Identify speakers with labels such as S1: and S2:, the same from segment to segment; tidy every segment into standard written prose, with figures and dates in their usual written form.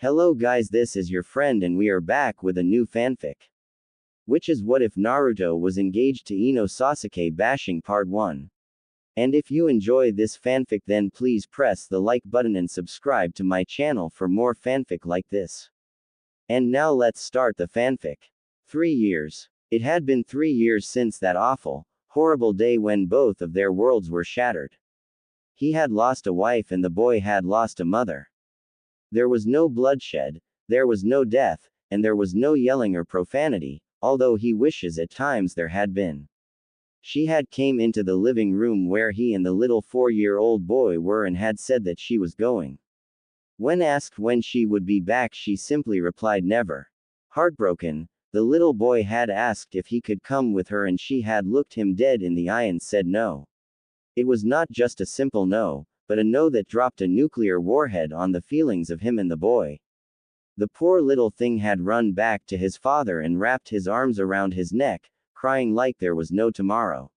S1: Hello guys, this is your friend and we are back with a new fanfic. Which is what if Naruto was engaged to Ino Sasuke bashing part 1. And if you enjoy this fanfic then please press the like button and subscribe to my channel for more fanfic like this. And now let's start the fanfic. 3 years. It had been 3 years since that awful, horrible day when both of their worlds were shattered. He had lost a wife and the boy had lost a mother. There was no bloodshed, there was no death, and there was no yelling or profanity, although he wishes at times there had been. She had came into the living room where he and the little 4-year-old boy were and had said that she was going. When asked when she would be back she simply replied never. Heartbroken, the little boy had asked if he could come with her and she had looked him dead in the eye and said no. It was not just a simple no, but a no that dropped a nuclear warhead on the feelings of him and the boy. The poor little thing had run back to his father and wrapped his arms around his neck, crying like there was no tomorrow.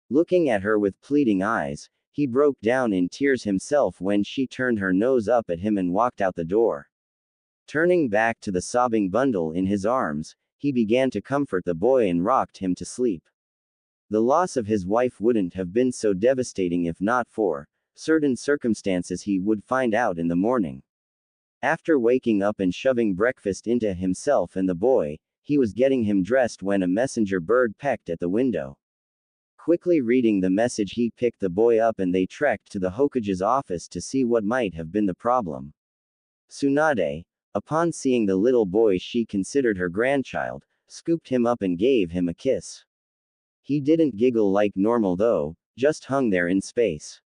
S1: Looking at her with pleading eyes, he broke down in tears himself when she turned her nose up at him and walked out the door. Turning back to the sobbing bundle in his arms, he began to comfort the boy and rocked him to sleep. The loss of his wife wouldn't have been so devastating if not for certain circumstances he would find out in the morning. After waking up and shoving breakfast into himself and the boy, he was getting him dressed when a messenger bird pecked at the window. Quickly reading the message he picked the boy up and they trekked to the Hokage's office to see what might have been the problem. Tsunade, upon seeing the little boy she considered her grandchild, scooped him up and gave him a kiss. He didn't giggle like normal though, just hung there in space.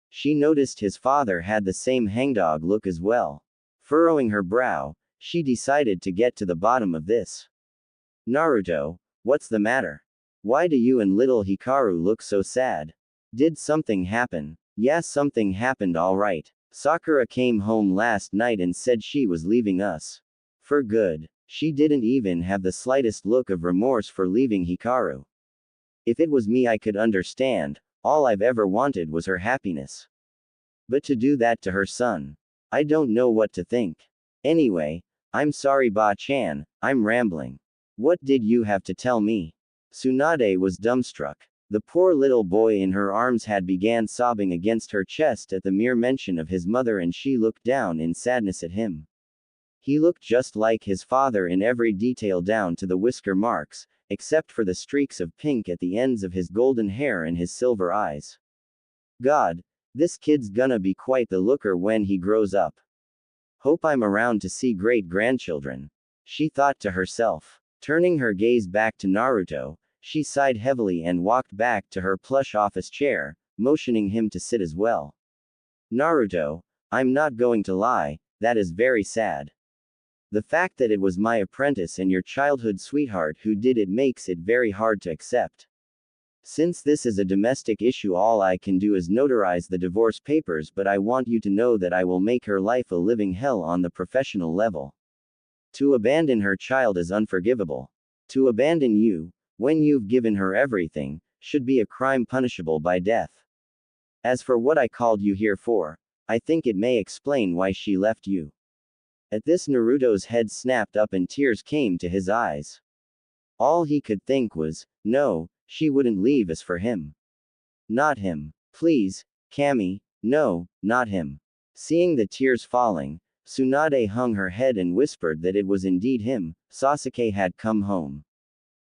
S1: She noticed his father had the same hangdog look as well. Furrowing her brow, she decided to get to the bottom of this. Naruto, what's the matter? Why do you and little Hikaru look so sad? Did something happen? Yeah, something happened alright. Sakura came home last night and said she was leaving us. For good. She didn't even have the slightest look of remorse for leaving Hikaru. If it was me I could understand. All I've ever wanted was her happiness. But to do that to her son. I don't know what to think. Anyway, I'm sorry Ba-chan, I'm rambling. What did you have to tell me? Tsunade was dumbstruck. The poor little boy in her arms had began sobbing against her chest at the mere mention of his mother and she looked down in sadness at him. He looked just like his father in every detail down to the whisker marks, except for the streaks of pink at the ends of his golden hair and his silver eyes. God, this kid's gonna be quite the looker when he grows up. Hope I'm around to see great grandchildren. She thought to herself. Turning her gaze back to Naruto, she sighed heavily and walked back to her plush office chair, motioning him to sit as well. Naruto, I'm not going to lie, that is very sad. The fact that it was my apprentice and your childhood sweetheart who did it makes it very hard to accept. Since this is a domestic issue all I can do is notarize the divorce papers but I want you to know that I will make her life a living hell on the professional level. To abandon her child is unforgivable. To abandon you, when you've given her everything, should be a crime punishable by death. As for what I called you here for, I think it may explain why she left you. At this Naruto's head snapped up and tears came to his eyes. All he could think was, no, she wouldn't leave us for him. Not him. Please, Kami, no, not him. Seeing the tears falling, Tsunade hung her head and whispered that it was indeed him. Sasuke had come home.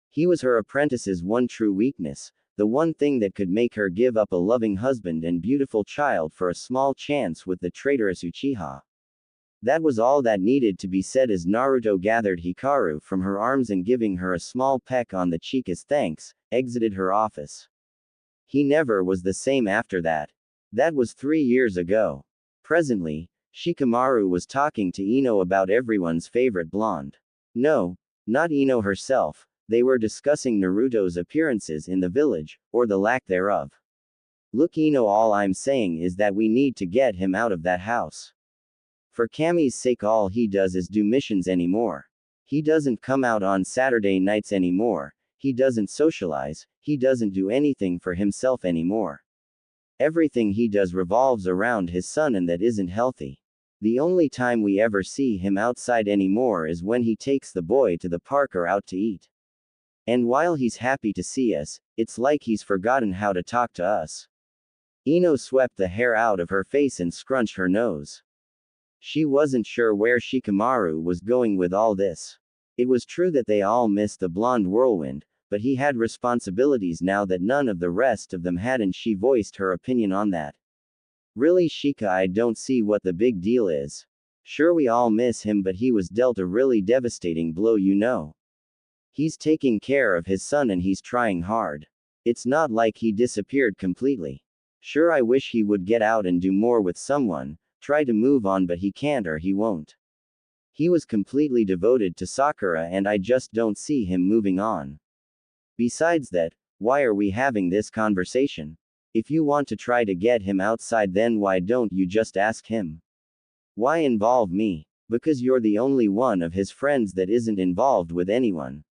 S1: He was her apprentice's one true weakness, the one thing that could make her give up a loving husband and beautiful child for a small chance with the traitorous Uchiha. That was all that needed to be said as Naruto gathered Hikaru from her arms and giving her a small peck on the cheek as thanks, exited her office. He never was the same after that. That was 3 years ago. Presently, Shikamaru was talking to Ino about everyone's favorite blonde. No, not Ino herself, they were discussing Naruto's appearances in the village, or the lack thereof. Look Ino, all I'm saying is that we need to get him out of that house. For Kami's sake all he does is do missions anymore. He doesn't come out on Saturday nights anymore, he doesn't socialize, he doesn't do anything for himself anymore. Everything he does revolves around his son and that isn't healthy. The only time we ever see him outside anymore is when he takes the boy to the park or out to eat. And while he's happy to see us, it's like he's forgotten how to talk to us." Ino swept the hair out of her face and scrunched her nose. She wasn't sure where Shikamaru was going with all this. It was true that they all missed the blonde whirlwind, but he had responsibilities now that none of the rest of them had, and she voiced her opinion on that. "Really, Shika, I don't see what the big deal is. Sure, we all miss him, but he was dealt a really devastating blow, you know. He's taking care of his son and he's trying hard. It's not like he disappeared completely. Sure, I wish he would get out and do more with someone, try to move on, but he can't or he won't. He was completely devoted to Sakura and I just don't see him moving on. Besides that, why are we having this conversation? If you want to try to get him outside, then why don't you just ask him? Why involve me? Because you're the only one of his friends that isn't involved with anyone.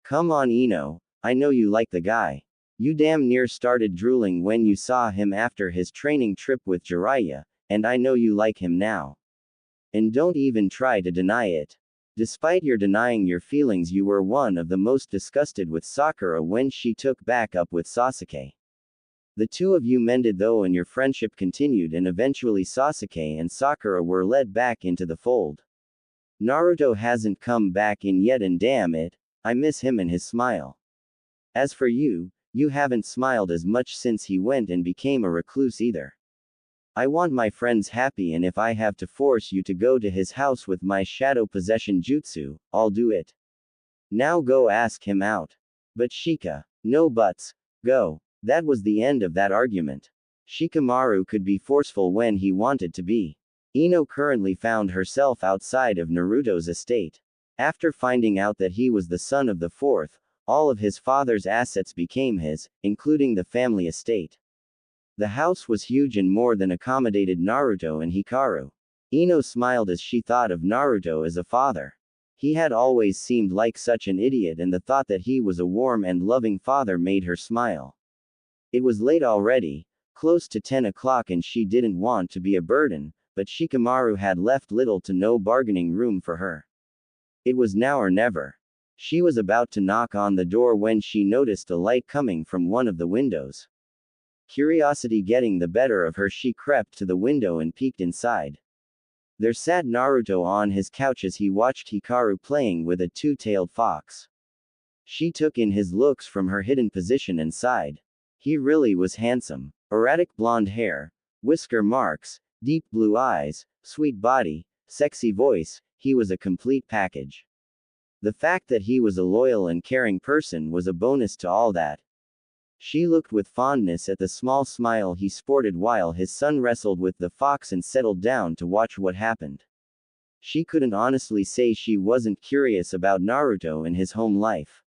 S1: Come on, Ino, I know you like the guy. You damn near started drooling when you saw him after his training trip with Jiraiya, and I know you like him now. And don't even try to deny it. Despite your denying your feelings, you were one of the most disgusted with Sakura when she took back up with Sasuke. The two of you mended though, and your friendship continued, and eventually Sasuke and Sakura were led back into the fold. Naruto hasn't come back in yet, and damn it, I miss him and his smile. As for you, you haven't smiled as much since he went and became a recluse either. I want my friends happy, and if I have to force you to go to his house with my shadow possession jutsu, I'll do it. Now go ask him out. But Shika, no buts, go. That was the end of that argument. Shikamaru could be forceful when he wanted to be. Ino currently found herself outside of Naruto's estate. After finding out that he was the son of the fourth, all of his father's assets became his, including the family estate. The house was huge and more than accommodated Naruto and Hikaru. Ino smiled as she thought of Naruto as a father. He had always seemed like such an idiot, and the thought that he was a warm and loving father made her smile. It was late already, close to 10 o'clock, and she didn't want to be a burden, but Shikamaru had left little to no bargaining room for her. It was now or never. She was about to knock on the door when she noticed a light coming from one of the windows. Curiosity getting the better of her, she crept to the window and peeked inside. There sat Naruto on his couch as he watched Hikaru playing with a two-tailed fox. She took in his looks from her hidden position and sighed. He really was handsome. Erratic blonde hair, whisker marks, deep blue eyes, sweet body, sexy voice, he was a complete package. The fact that he was a loyal and caring person was a bonus to all that. She looked with fondness at the small smile he sported while his son wrestled with the fox and settled down to watch what happened. She couldn't honestly say she wasn't curious about Naruto and his home life.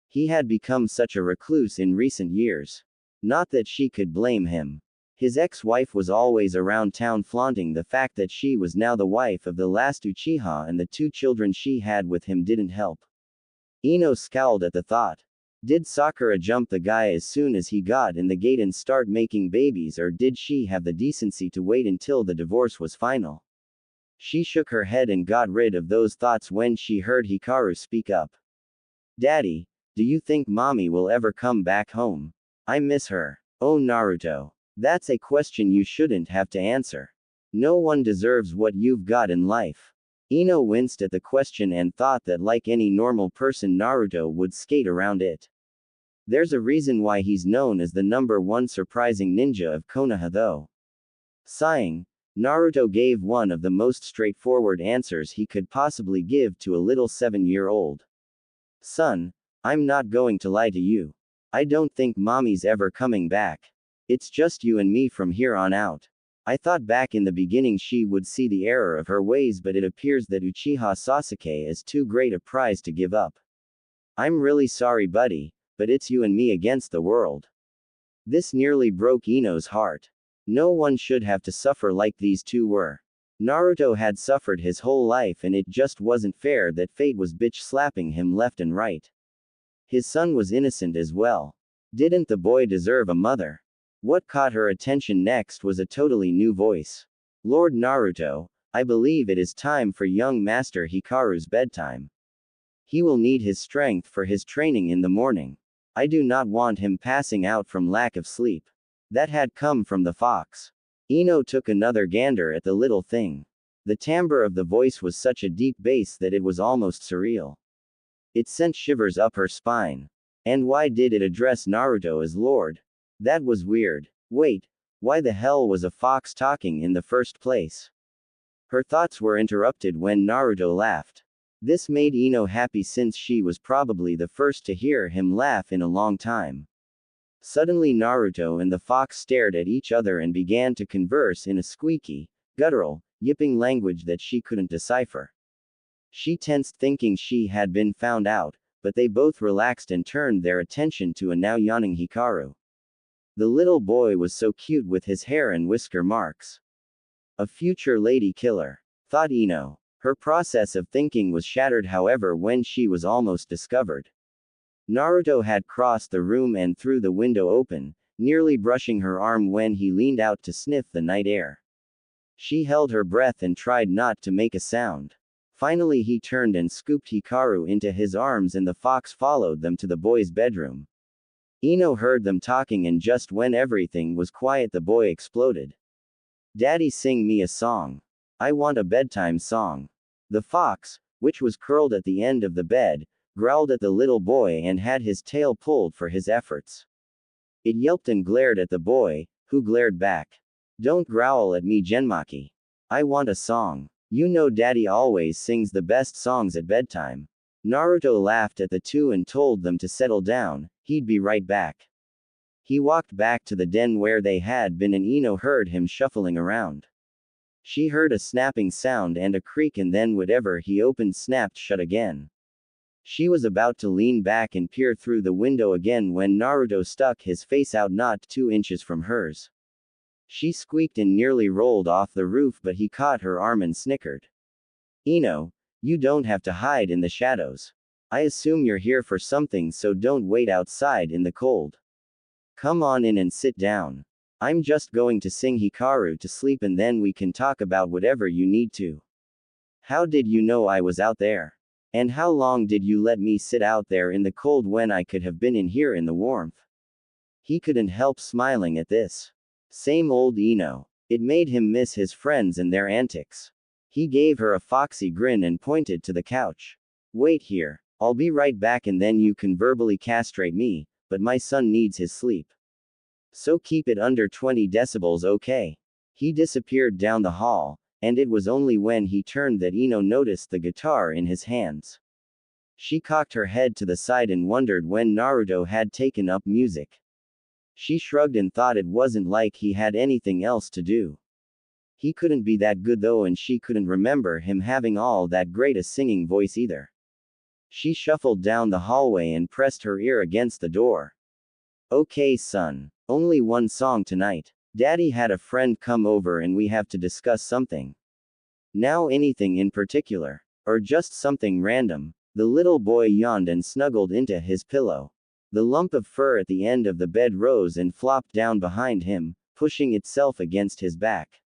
S1: He had become such a recluse in recent years. Not that she could blame him. His ex-wife was always around town flaunting the fact that she was now the wife of the last Uchiha, and the two children she had with him didn't help. Ino scowled at the thought. Did Sakura jump the guy as soon as he got in the gate and start making babies, or did she have the decency to wait until the divorce was final? She shook her head and got rid of those thoughts when she heard Hikaru speak up. Daddy, do you think mommy will ever come back home? I miss her. Oh Naruto. That's a question you shouldn't have to answer. No one deserves what you've got in life. Ino winced at the question and thought that like any normal person Naruto would skate around it. There's a reason why he's known as the #1 surprising ninja of Konoha though. Sighing, Naruto gave one of the most straightforward answers he could possibly give to a little 7-year-old. Son, I'm not going to lie to you. I don't think mommy's ever coming back. It's just you and me from here on out. I thought back in the beginning she would see the error of her ways, but it appears that Uchiha Sasuke is too great a prize to give up. I'm really sorry buddy, but it's you and me against the world. This nearly broke Ino's heart. No one should have to suffer like these two were. Naruto had suffered his whole life, and it just wasn't fair that fate was bitch slapping him left and right. His son was innocent as well. Didn't the boy deserve a mother? What caught her attention next was a totally new voice. Lord Naruto, I believe it is time for young Master Hikaru's bedtime. He will need his strength for his training in the morning. I do not want him passing out from lack of sleep. That had come from the fox. Ino took another gander at the little thing. The timbre of the voice was such a deep bass that it was almost surreal. It sent shivers up her spine. And why did it address Naruto as Lord? That was weird. Wait, why the hell was a fox talking in the first place? Her thoughts were interrupted when Naruto laughed. This made Ino happy since she was probably the first to hear him laugh in a long time. Suddenly Naruto and the fox stared at each other and began to converse in a squeaky, guttural, yipping language that she couldn't decipher. She tensed thinking she had been found out, but they both relaxed and turned their attention to a now yawning Hikaru. The little boy was so cute with his hair and whisker marks. A future lady killer, thought Ino. Her process of thinking was shattered however when she was almost discovered. Naruto had crossed the room and threw the window open, nearly brushing her arm when he leaned out to sniff the night air. She held her breath and tried not to make a sound. Finally he turned and scooped Hikaru into his arms and the fox followed them to the boy's bedroom. Ino heard them talking and just when everything was quiet the boy exploded. "Daddy, sing me a song. I want a bedtime song." The fox, which was curled at the end of the bed, growled at the little boy and had his tail pulled for his efforts. It yelped and glared at the boy, who glared back. "Don't growl at me, Genmaki. I want a song. You know Daddy always sings the best songs at bedtime." Naruto laughed at the two and told them to settle down, he'd be right back. He walked back to the den where they had been and Ino heard him shuffling around. She heard a snapping sound and a creak and then whatever he opened snapped shut again. She was about to lean back and peer through the window again when Naruto stuck his face out not 2 inches from hers. She squeaked and nearly rolled off the roof but he caught her arm and snickered. "Ino, you don't have to hide in the shadows. I assume you're here for something so don't wait outside in the cold. Come on in and sit down. I'm just going to sing Hikaru to sleep and then we can talk about whatever you need to." "How did you know I was out there? And how long did you let me sit out there in the cold when I could have been in here in the warmth?" He couldn't help smiling at this. Same old Ino. It made him miss his friends and their antics. He gave her a foxy grin and pointed to the couch. "Wait here. I'll be right back and then you can verbally castrate me, but my son needs his sleep. So keep it under 20 decibels, okay?" He disappeared down the hall, and it was only when he turned that Ino noticed the guitar in his hands. She cocked her head to the side and wondered when Naruto had taken up music. She shrugged and thought it wasn't like he had anything else to do. He couldn't be that good though and she couldn't remember him having all that great a singing voice either. She shuffled down the hallway and pressed her ear against the door. "Okay son, only one song tonight. Daddy had a friend come over and we have to discuss something." "Now anything in particular? Or just something random?" The little boy yawned and snuggled into his pillow. The lump of fur at the end of the bed rose and flopped down behind him, pushing itself against his back.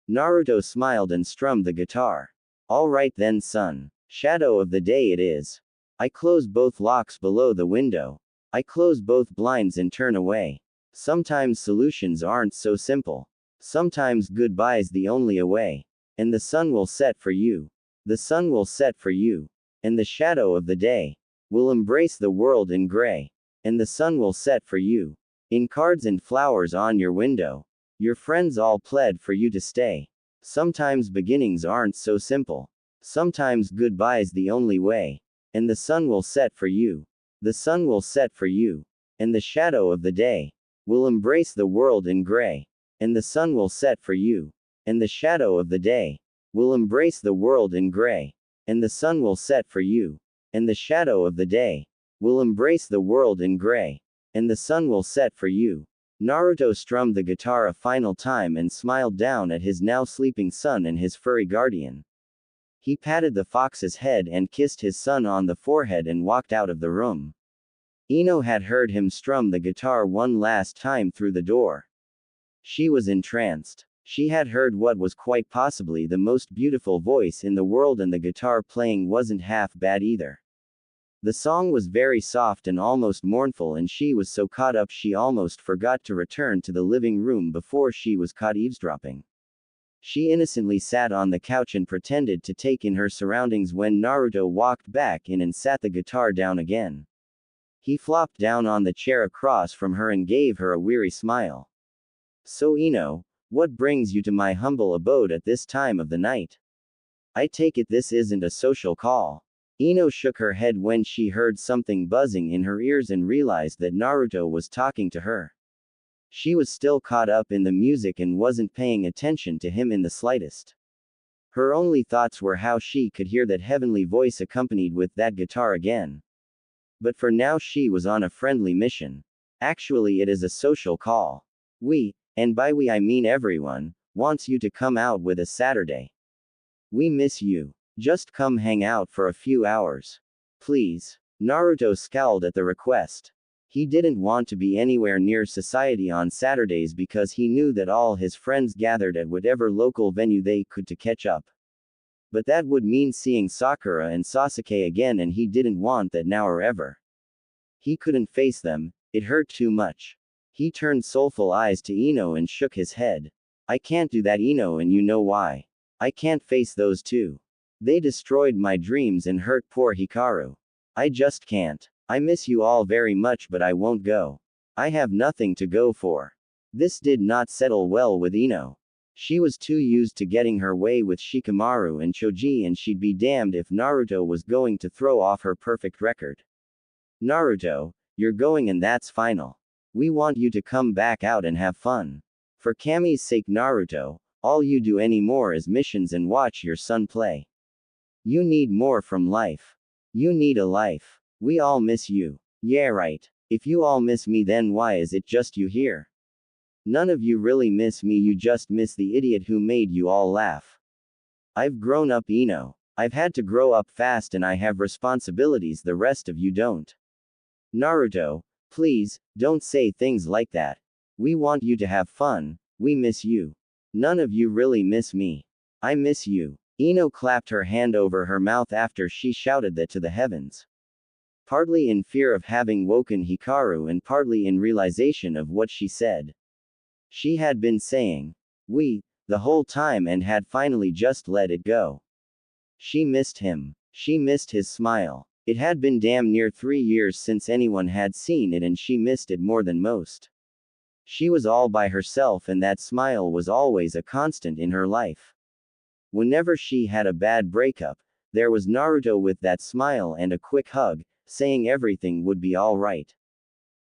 S1: Naruto smiled and strummed the guitar. "All right then son. Shadow of the day it is. I close both locks below the window. I close both blinds and turn away. Sometimes solutions aren't so simple. Sometimes goodbye's the only way. And the sun will set for you. The sun will set for you. And the shadow of the day will embrace the world in gray. And the sun will set for you. In cards and flowers on your window. Your friends all pled for you to stay. Sometimes beginnings aren't so simple. Sometimes goodbye's the only way. And the sun will set for you. The sun will set for you. And the shadow of the day will embrace the world in gray. And the sun will set for you. And the shadow of the day will embrace the world in gray. And the sun will set for you. And the shadow of the day will embrace the world in gray. And the sun will set for you." Naruto strummed the guitar a final time and smiled down at his now sleeping son and his furry guardian. He patted the fox's head and kissed his son on the forehead and walked out of the room. Ino had heard him strum the guitar one last time through the door. She was entranced. She had heard what was quite possibly the most beautiful voice in the world, and the guitar playing wasn't half bad either. The song was very soft and almost mournful, and she was so caught up she almost forgot to return to the living room before she was caught eavesdropping. She innocently sat on the couch and pretended to take in her surroundings when Naruto walked back in and sat the guitar down again. He flopped down on the chair across from her and gave her a weary smile. "So Ino, what brings you to my humble abode at this time of the night? I take it this isn't a social call." Ino shook her head when she heard something buzzing in her ears and realized that Naruto was talking to her. She was still caught up in the music and wasn't paying attention to him in the slightest. Her only thoughts were how she could hear that heavenly voice accompanied with that guitar again. But for now she was on a friendly mission. Actually, it is a social call. We, and by we I mean everyone, wants you to come out with us Saturday. We miss you. Just come hang out for a few hours. Please. Naruto scowled at the request. He didn't want to be anywhere near society on Saturdays because he knew that all his friends gathered at whatever local venue they could to catch up. But that would mean seeing Sakura and Sasuke again, and he didn't want that now or ever. He couldn't face them, it hurt too much. He turned soulful eyes to Ino and shook his head. "I can't do that, Ino, and you know why. I can't face those two. They destroyed my dreams and hurt poor Hikaru. I just can't. I miss you all very much, but I won't go. I have nothing to go for." This did not settle well with Ino. She was too used to getting her way with Shikamaru and Choji, and she'd be damned if Naruto was going to throw off her perfect record. "Naruto, you're going, and that's final. We want you to come back out and have fun. For Kami's sake, Naruto, all you do anymore is missions and watch your son play. You need more from life. You need a life. We all miss you." "Yeah, right. If you all miss me, then why is it just you here? None of you really miss me, you just miss the idiot who made you all laugh. I've grown up, Ino. I've had to grow up fast, and I have responsibilities the rest of you don't. Naruto, please, don't say things like that. We want you to have fun. We miss you. None of you really miss me. I miss you." Ino clapped her hand over her mouth after she shouted that to the heavens. Partly in fear of having woken Hikaru and partly in realization of what she said. She had been saying, "we," the whole time and had finally just let it go. She missed him. She missed his smile. It had been damn near 3 years since anyone had seen it, and she missed it more than most. She was all by herself, and that smile was always a constant in her life. Whenever she had a bad breakup, there was Naruto with that smile and a quick hug, saying everything would be all right.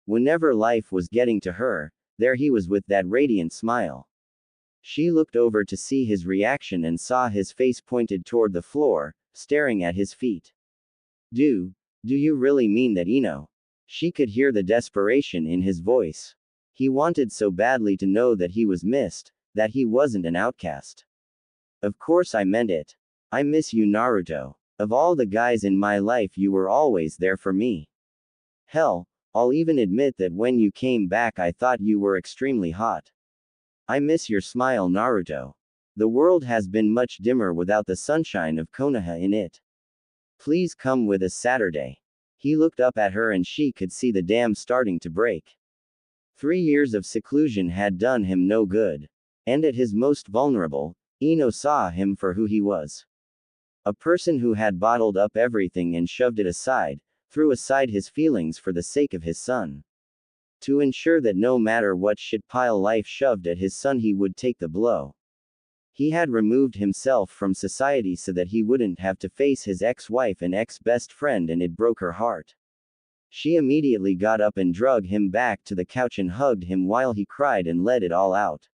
S1: Whenever life was getting to her, there he was with that radiant smile. She looked over to see his reaction and saw his face pointed toward the floor, staring at his feet. Do you really mean that, Ino?" She could hear the desperation in his voice. He wanted so badly to know that he was missed, that he wasn't an outcast. "Of course I meant it. I miss you, Naruto. Of all the guys in my life, you were always there for me. Hell, I'll even admit that when you came back I thought you were extremely hot. I miss your smile, Naruto. The world has been much dimmer without the sunshine of Konoha in it. Please come with us Saturday." He looked up at her and she could see the dam starting to break. 3 years of seclusion had done him no good. And at his most vulnerable, Ino saw him for who he was. A person who had bottled up everything and shoved it aside, threw aside his feelings for the sake of his son. To ensure that no matter what shitpile life shoved at his son he would take the blow. He had removed himself from society so that he wouldn't have to face his ex-wife and ex-best friend, and it broke her heart. She immediately got up and dragged him back to the couch and hugged him while he cried and let it all out.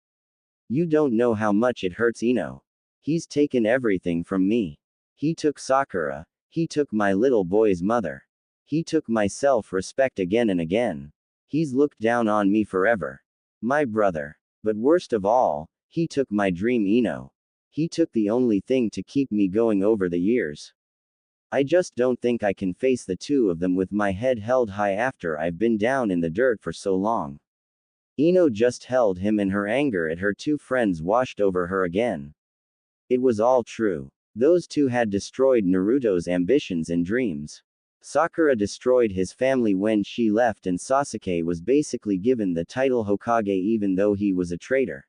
S1: "You don't know how much it hurts, Ino. He's taken everything from me. He took Sakura. He took my little boy's mother. He took my self-respect again and again. He's looked down on me forever. My brother. But worst of all, he took my dream, Ino. He took the only thing to keep me going over the years. I just don't think I can face the two of them with my head held high after I've been down in the dirt for so long." Ino just held him and her anger at her two friends washed over her again. It was all true. Those two had destroyed Naruto's ambitions and dreams. Sakura destroyed his family when she left, and Sasuke was basically given the title Hokage even though he was a traitor.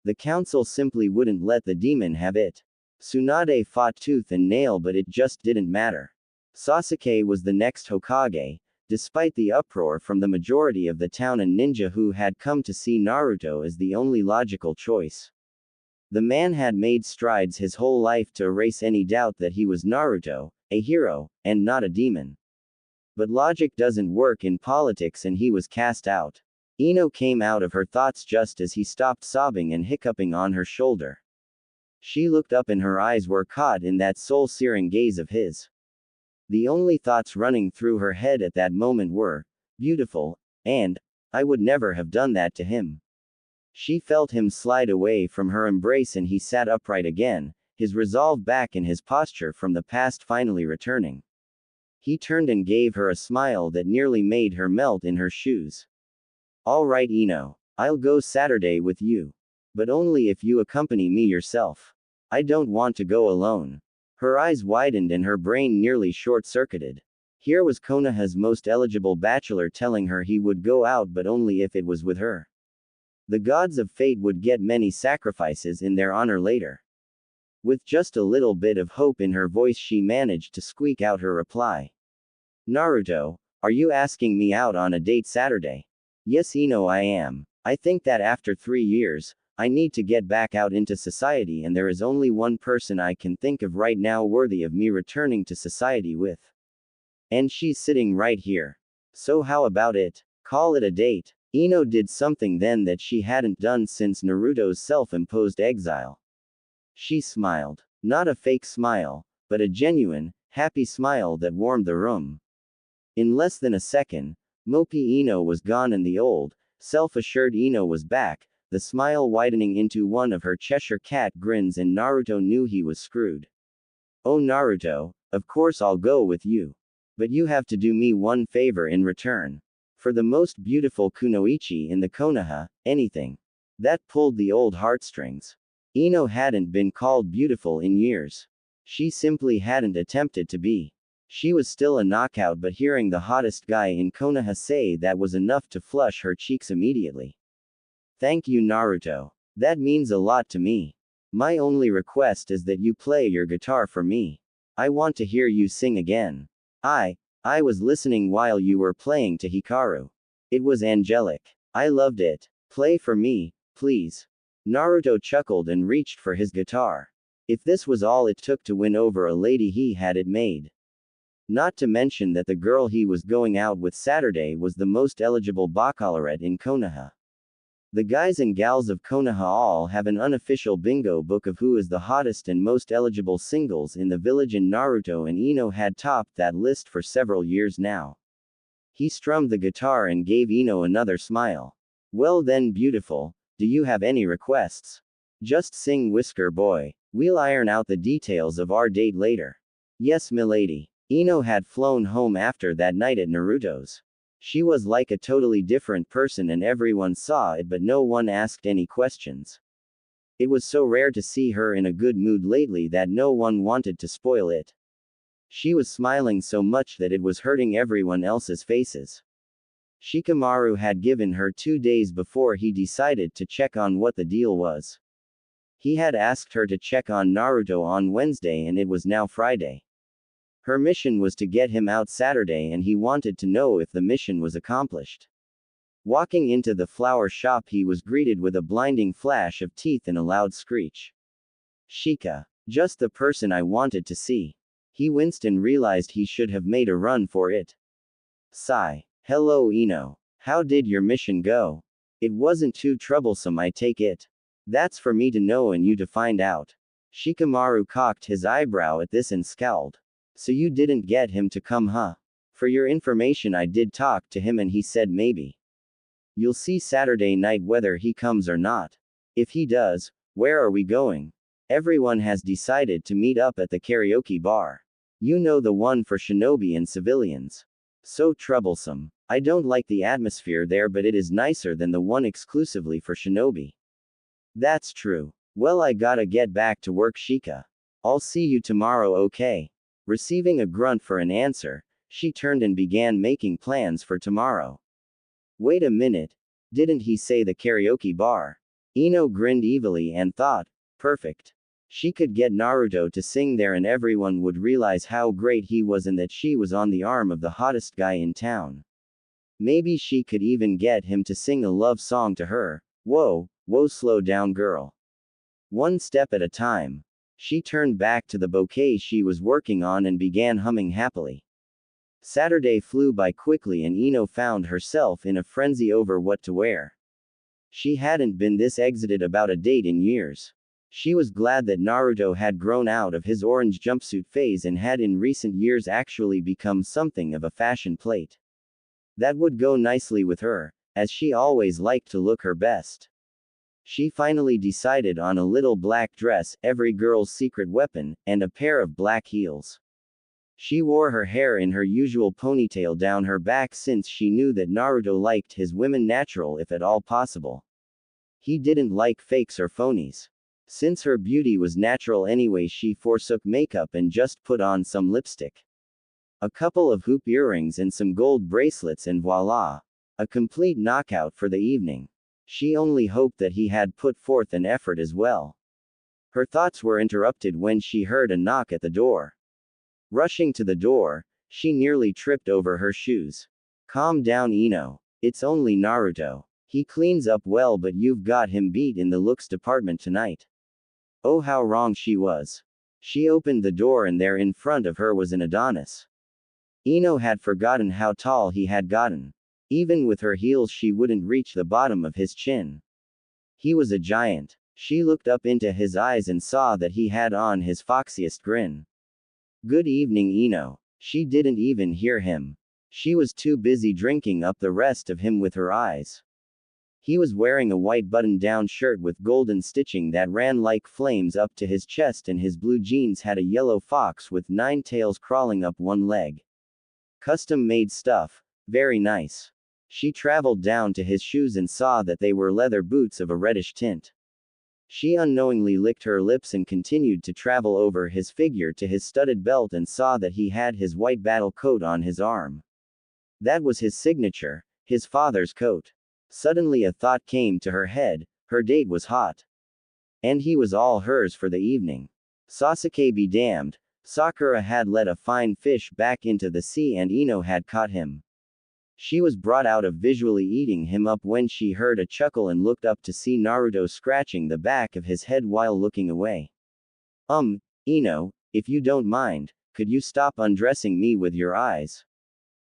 S1: The council simply wouldn't let the demon have it. Tsunade fought tooth and nail, but it just didn't matter. Sasuke was the next Hokage, despite the uproar from the majority of the town and ninja who had come to see Naruto as the only logical choice. The man had made strides his whole life to erase any doubt that he was Naruto, a hero, and not a demon. But logic doesn't work in politics, and he was cast out. Ino came out of her thoughts just as he stopped sobbing and hiccuping on her shoulder. She looked up and her eyes were caught in that soul-searing gaze of his. The only thoughts running through her head at that moment were, beautiful, and, I would never have done that to him. She felt him slide away from her embrace and he sat upright again, his resolve back and his posture from the past finally returning. He turned and gave her a smile that nearly made her melt in her shoes. All right, Ino. I'll go Saturday with you. But only if you accompany me yourself. I don't want to go alone. Her eyes widened and her brain nearly short-circuited. Here was Konoha's most eligible bachelor telling her he would go out but only if it was with her. The gods of fate would get many sacrifices in their honor later. With just a little bit of hope in her voice, she managed to squeak out her reply. Naruto, are you asking me out on a date Saturday? Yes, Ino, I am. I think that after 3 years, I need to get back out into society, and there is only one person I can think of right now worthy of me returning to society with. And she's sitting right here. So how about it? Call it a date. Ino did something then that she hadn't done since Naruto's self-imposed exile. She smiled. Not a fake smile, but a genuine, happy smile that warmed the room. In less than a second, mopey Ino was gone and the old, self-assured Ino was back, the smile widening into one of her Cheshire cat grins, and Naruto knew he was screwed. Oh Naruto, of course I'll go with you. But you have to do me one favor in return. For the most beautiful kunoichi in the Konoha, anything. That pulled the old heartstrings. Ino hadn't been called beautiful in years. She simply hadn't attempted to be. She was still a knockout, but hearing the hottest guy in Konoha say that was enough to flush her cheeks immediately. Thank you, Naruto. That means a lot to me. My only request is that you play your guitar for me. I want to hear you sing again. I was listening while you were playing to Hikaru. It was angelic. I loved it. Play for me, please. Naruto chuckled and reached for his guitar. If this was all it took to win over a lady, he had it made. Not to mention that the girl he was going out with Saturday was the most eligible baccalaureate in Konoha. The guys and gals of Konoha all have an unofficial bingo book of who is the hottest and most eligible singles in the village, and Naruto and Ino had topped that list for several years now. He strummed the guitar and gave Ino another smile. Well then, beautiful, do you have any requests? Just sing, Whisker Boy. We'll iron out the details of our date later. Yes, milady. Ino had flown home after that night at Naruto's. She was like a totally different person and everyone saw it, but no one asked any questions. It was so rare to see her in a good mood lately that no one wanted to spoil it. She was smiling so much that it was hurting everyone else's faces. Shikamaru had given her 2 days before he decided to check on what the deal was. He had asked her to check on Naruto on Wednesday and it was now Friday. Her mission was to get him out Saturday, and he wanted to know if the mission was accomplished. Walking into the flower shop, he was greeted with a blinding flash of teeth and a loud screech. Shika. Just the person I wanted to see. He winced and realized he should have made a run for it. Sigh. Hello, Ino. How did your mission go? It wasn't too troublesome, I take it. That's for me to know and you to find out. Shikamaru cocked his eyebrow at this and scowled. So you didn't get him to come, huh? For your information, I did talk to him and he said maybe. You'll see Saturday night whether he comes or not. If he does, where are we going? Everyone has decided to meet up at the karaoke bar. You know, the one for shinobi and civilians. So troublesome. I don't like the atmosphere there, but it is nicer than the one exclusively for shinobi. That's true. Well, I gotta get back to work, Shika. I'll see you tomorrow, okay? Receiving a grunt for an answer, she turned and began making plans for tomorrow. Wait a minute. Didn't he say the karaoke bar? Ino grinned evilly and thought, perfect. She could get Naruto to sing there and everyone would realize how great he was and that she was on the arm of the hottest guy in town. Maybe she could even get him to sing a love song to her. Whoa, slow down, girl. One step at a time. She turned back to the bouquet she was working on and began humming happily. Saturday flew by quickly and Ino found herself in a frenzy over what to wear. She hadn't been this excited about a date in years. She was glad that Naruto had grown out of his orange jumpsuit phase and had in recent years actually become something of a fashion plate. That would go nicely with her, as she always liked to look her best. She finally decided on a little black dress, every girl's secret weapon, and a pair of black heels. She wore her hair in her usual ponytail down her back since she knew that Naruto liked his women natural if at all possible. He didn't like fakes or phonies. Since her beauty was natural anyway, she forsook makeup and just put on some lipstick. A couple of hoop earrings and some gold bracelets and voila! A complete knockout for the evening. She only hoped that he had put forth an effort as well. Her thoughts were interrupted when she heard a knock at the door. Rushing to the door, she nearly tripped over her shoes. Calm down, Ino. It's only Naruto. He cleans up well, but you've got him beat in the looks department tonight. Oh, how wrong she was. She opened the door and there in front of her was an Adonis. Ino had forgotten how tall he had gotten. Even with her heels she wouldn't reach the bottom of his chin. He was a giant. She looked up into his eyes and saw that he had on his foxiest grin. Good evening, Ino. She didn't even hear him. She was too busy drinking up the rest of him with her eyes. He was wearing a white button-down shirt with golden stitching that ran like flames up to his chest, and his blue jeans had a yellow fox with 9 tails crawling up one leg. Custom-made stuff. Very nice. She traveled down to his shoes and saw that they were leather boots of a reddish tint. She unknowingly licked her lips and continued to travel over his figure to his studded belt and saw that he had his white battle coat on his arm. That was his signature, his father's coat. Suddenly a thought came to her head, her date was hot. And he was all hers for the evening. Sasuke be damned, Sakura had let a fine fish back into the sea and Ino had caught him. She was brought out of visually eating him up when she heard a chuckle and looked up to see Naruto scratching the back of his head while looking away. Ino, if you don't mind, could you stop undressing me with your eyes?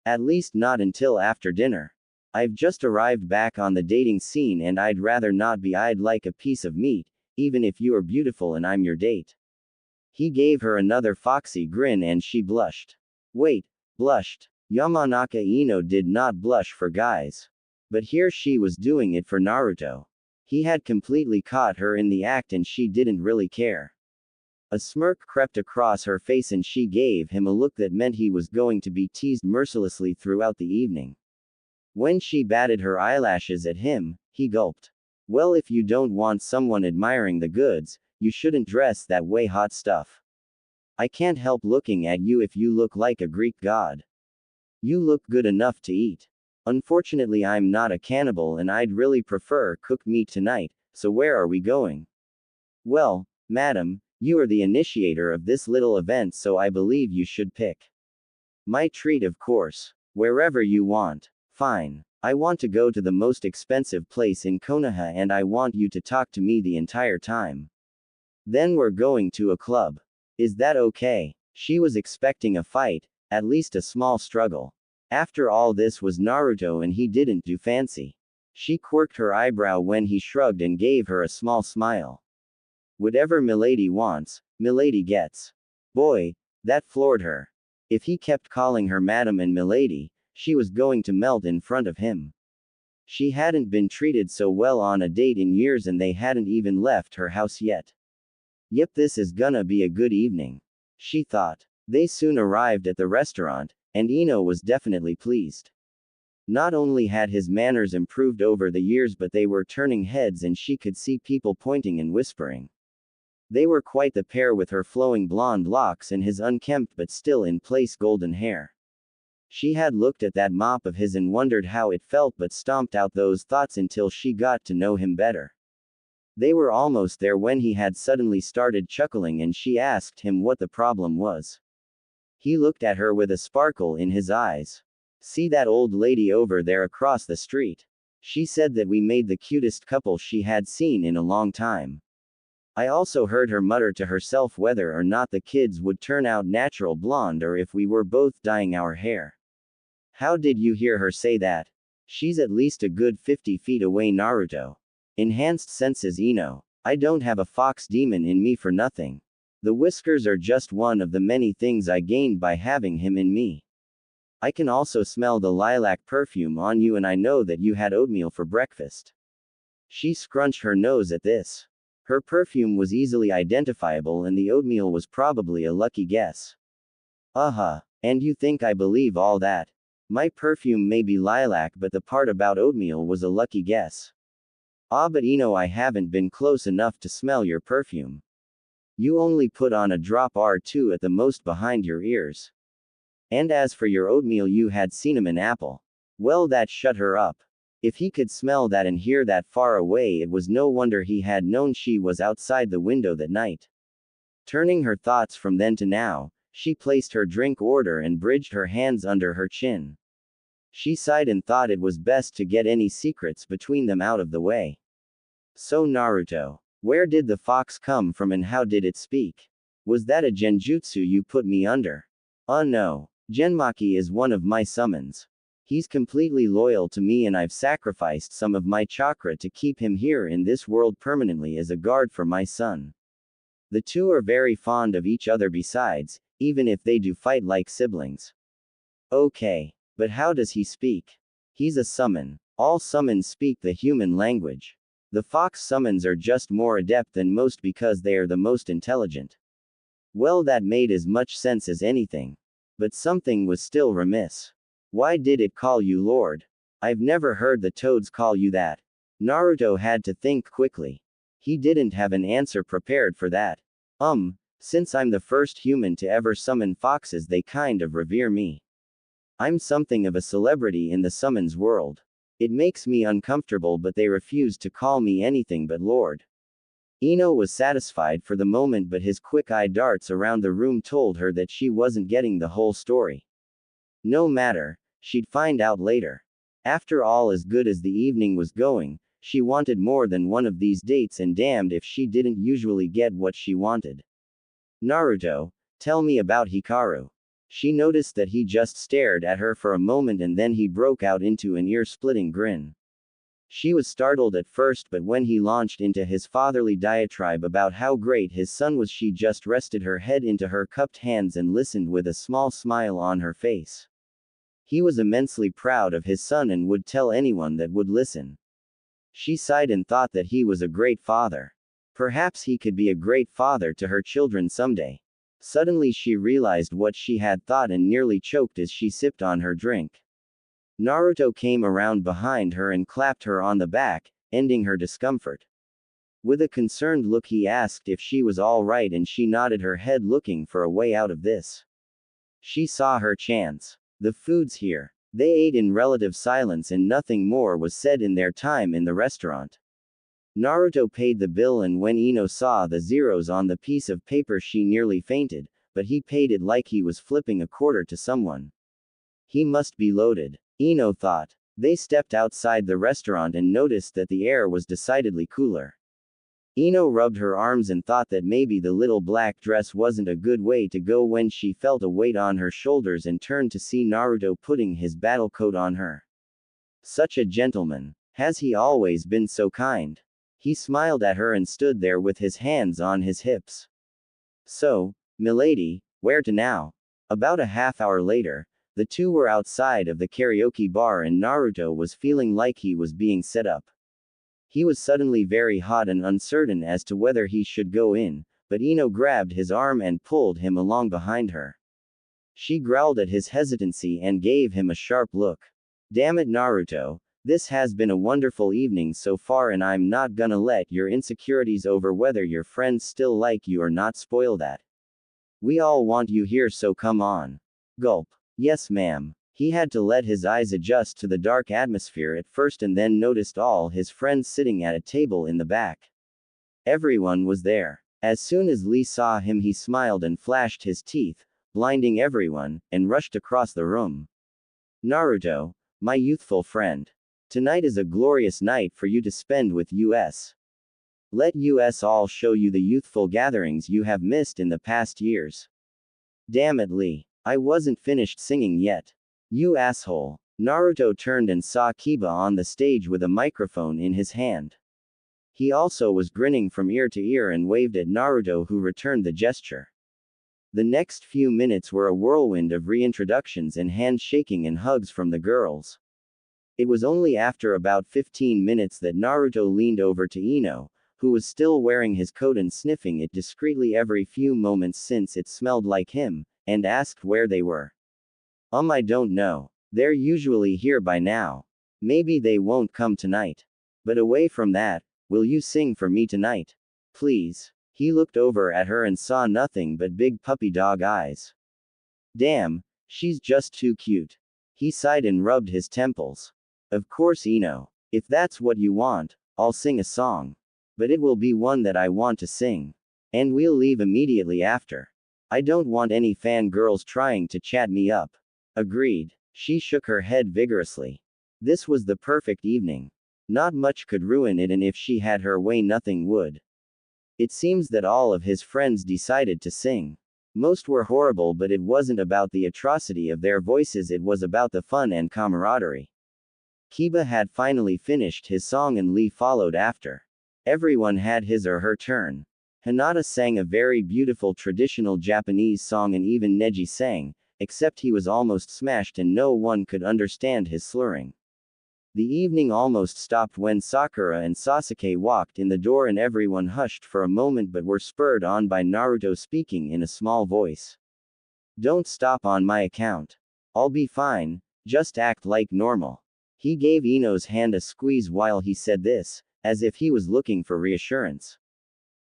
S1: At least not until after dinner. I've just arrived back on the dating scene and I'd rather not be eyed like a piece of meat, even if you are beautiful and I'm your date. He gave her another foxy grin and she blushed. Wait, blushed. Yamanaka Ino did not blush for guys. But here she was doing it for Naruto. He had completely caught her in the act and she didn't really care. A smirk crept across her face and she gave him a look that meant he was going to be teased mercilessly throughout the evening. When she batted her eyelashes at him, he gulped. Well, if you don't want someone admiring the goods, you shouldn't dress that way, hot stuff. I can't help looking at you if you look like a Greek god. You look good enough to eat. Unfortunately, I'm not a cannibal and I'd really prefer cooked meat tonight, so where are we going? Well, madam, you are the initiator of this little event, so I believe you should pick. My treat, of course. Wherever you want. Fine. I want to go to the most expensive place in Konoha and I want you to talk to me the entire time. Then we're going to a club. Is that okay? She was expecting a fight, at least a small struggle. After all, this was Naruto and he didn't do fancy. She quirked her eyebrow when he shrugged and gave her a small smile. Whatever milady wants, milady gets. Boy, that floored her. If he kept calling her madam and milady, she was going to melt in front of him. She hadn't been treated so well on a date in years and they hadn't even left her house yet. Yep, this is gonna be a good evening, she thought. They soon arrived at the restaurant, and Ino was definitely pleased. Not only had his manners improved over the years, but they were turning heads and she could see people pointing and whispering. They were quite the pair, with her flowing blonde locks and his unkempt but still in place golden hair. She had looked at that mop of his and wondered how it felt, but stomped out those thoughts until she got to know him better. They were almost there when he had suddenly started chuckling and she asked him what the problem was. He looked at her with a sparkle in his eyes. "See that old lady over there across the street? She said that we made the cutest couple she had seen in a long time. I also heard her mutter to herself whether or not the kids would turn out natural blonde or if we were both dyeing our hair." "How did you hear her say that? She's at least a good 50 feet away." Naruto enhanced senses. Ino, I don't have a fox demon in me for nothing. The whiskers are just one of the many things I gained by having him in me. I can also smell the lilac perfume on you, and I know that you had oatmeal for breakfast. She scrunched her nose at this. Her perfume was easily identifiable and the oatmeal was probably a lucky guess. And you think I believe all that? My perfume may be lilac, but the part about oatmeal was a lucky guess. But I haven't been close enough to smell your perfume. You only put on a drop or two at the most behind your ears. And as for your oatmeal, you had cinnamon apple. Well, that shut her up. If he could smell that and hear that far away, it was no wonder he had known she was outside the window that night. Turning her thoughts from then to now, she placed her drink order and bridged her hands under her chin. She sighed and thought it was best to get any secrets between them out of the way. "So Naruto, where did the fox come from and how did it speak? Was that a genjutsu you put me under?" No. Genmaki is one of my summons. He's completely loyal to me and I've sacrificed some of my chakra to keep him here in this world permanently as a guard for my son. The two are very fond of each other besides, even if they do fight like siblings." "Okay. But how does he speak?" "He's a summon. All summons speak the human language. The fox summons are just more adept than most because they are the most intelligent." Well, that made as much sense as anything. But something was still remiss. "Why did it call you Lord? I've never heard the toads call you that." Naruto had to think quickly. He didn't have an answer prepared for that. Since I'm the first human to ever summon foxes, they kind of revere me. I'm something of a celebrity in the summons world. It makes me uncomfortable, but they refuse to call me anything but Lord." Ino was satisfied for the moment, but his quick eye darts around the room told her that she wasn't getting the whole story. No matter, she'd find out later. After all, as good as the evening was going, she wanted more than one of these dates, and damned if she didn't usually get what she wanted. "Naruto, tell me about Hikaru." She noticed that he just stared at her for a moment and then he broke out into an ear-splitting grin. She was startled at first, but when he launched into his fatherly diatribe about how great his son was, she just rested her head into her cupped hands and listened with a small smile on her face. He was immensely proud of his son and would tell anyone that would listen. She sighed and thought that he was a great father. Perhaps he could be a great father to her children someday. Suddenly she realized what she had thought and nearly choked as she sipped on her drink. Naruto came around behind her and clapped her on the back, ending her discomfort. With a concerned look he asked if she was all right and she nodded her head, looking for a way out of this. She saw her chance. The food's here. They ate in relative silence and nothing more was said in their time in the restaurant. Naruto paid the bill, and when Ino saw the zeros on the piece of paper she nearly fainted, but he paid it like he was flipping a quarter to someone. He must be loaded, Ino thought. They stepped outside the restaurant and noticed that the air was decidedly cooler. Ino rubbed her arms and thought that maybe the little black dress wasn't a good way to go when she felt a weight on her shoulders and turned to see Naruto putting his battle coat on her. Such a gentleman. Has he always been so kind? He smiled at her and stood there with his hands on his hips. "So, milady, where to now?" About a half hour later, the two were outside of the karaoke bar and Naruto was feeling like he was being set up. He was suddenly very hot and uncertain as to whether he should go in, but Ino grabbed his arm and pulled him along behind her. She growled at his hesitancy and gave him a sharp look. Damn it, Naruto. This has been a wonderful evening so far, and I'm not gonna let your insecurities over whether your friends still like you or not spoil that. We all want you here, so come on. Gulp. Yes, ma'am. He had to let his eyes adjust to the dark atmosphere at first and then noticed all his friends sitting at a table in the back. Everyone was there. As soon as Lee saw him, he smiled and flashed his teeth, blinding everyone, and rushed across the room. Naruto, my youthful friend. Tonight is a glorious night for you to spend with us. Let us all show you the youthful gatherings you have missed in the past years. Damn it, Lee. I wasn't finished singing yet. You asshole. Naruto turned and saw Kiba on the stage with a microphone in his hand. He also was grinning from ear to ear and waved at Naruto, who returned the gesture. The next few minutes were a whirlwind of reintroductions and handshaking and hugs from the girls. It was only after about 15 minutes that Naruto leaned over to Ino, who was still wearing his coat and sniffing it discreetly every few moments since it smelled like him, and asked where they were. I don't know. They're usually here by now. Maybe they won't come tonight. But away from that, will you sing for me tonight? Please. He looked over at her and saw nothing but big puppy dog eyes. Damn, she's just too cute. He sighed and rubbed his temples. Of course, Ino. If that's what you want, I'll sing a song. But it will be one that I want to sing. And we'll leave immediately after. I don't want any fangirls trying to chat me up. Agreed. She shook her head vigorously. This was the perfect evening. Not much could ruin it, and if she had her way, nothing would. It seems that all of his friends decided to sing. Most were horrible, but it wasn't about the atrocity of their voices, it was about the fun and camaraderie. Kiba had finally finished his song and Lee followed after. Everyone had his or her turn. Hinata sang a very beautiful traditional Japanese song, and even Neji sang, except he was almost smashed and no one could understand his slurring. The evening almost stopped when Sakura and Sasuke walked in the door, and everyone hushed for a moment but were spurred on by Naruto speaking in a small voice. Don't stop on my account. I'll be fine, just act like normal. He gave Ino's hand a squeeze while he said this, as if he was looking for reassurance.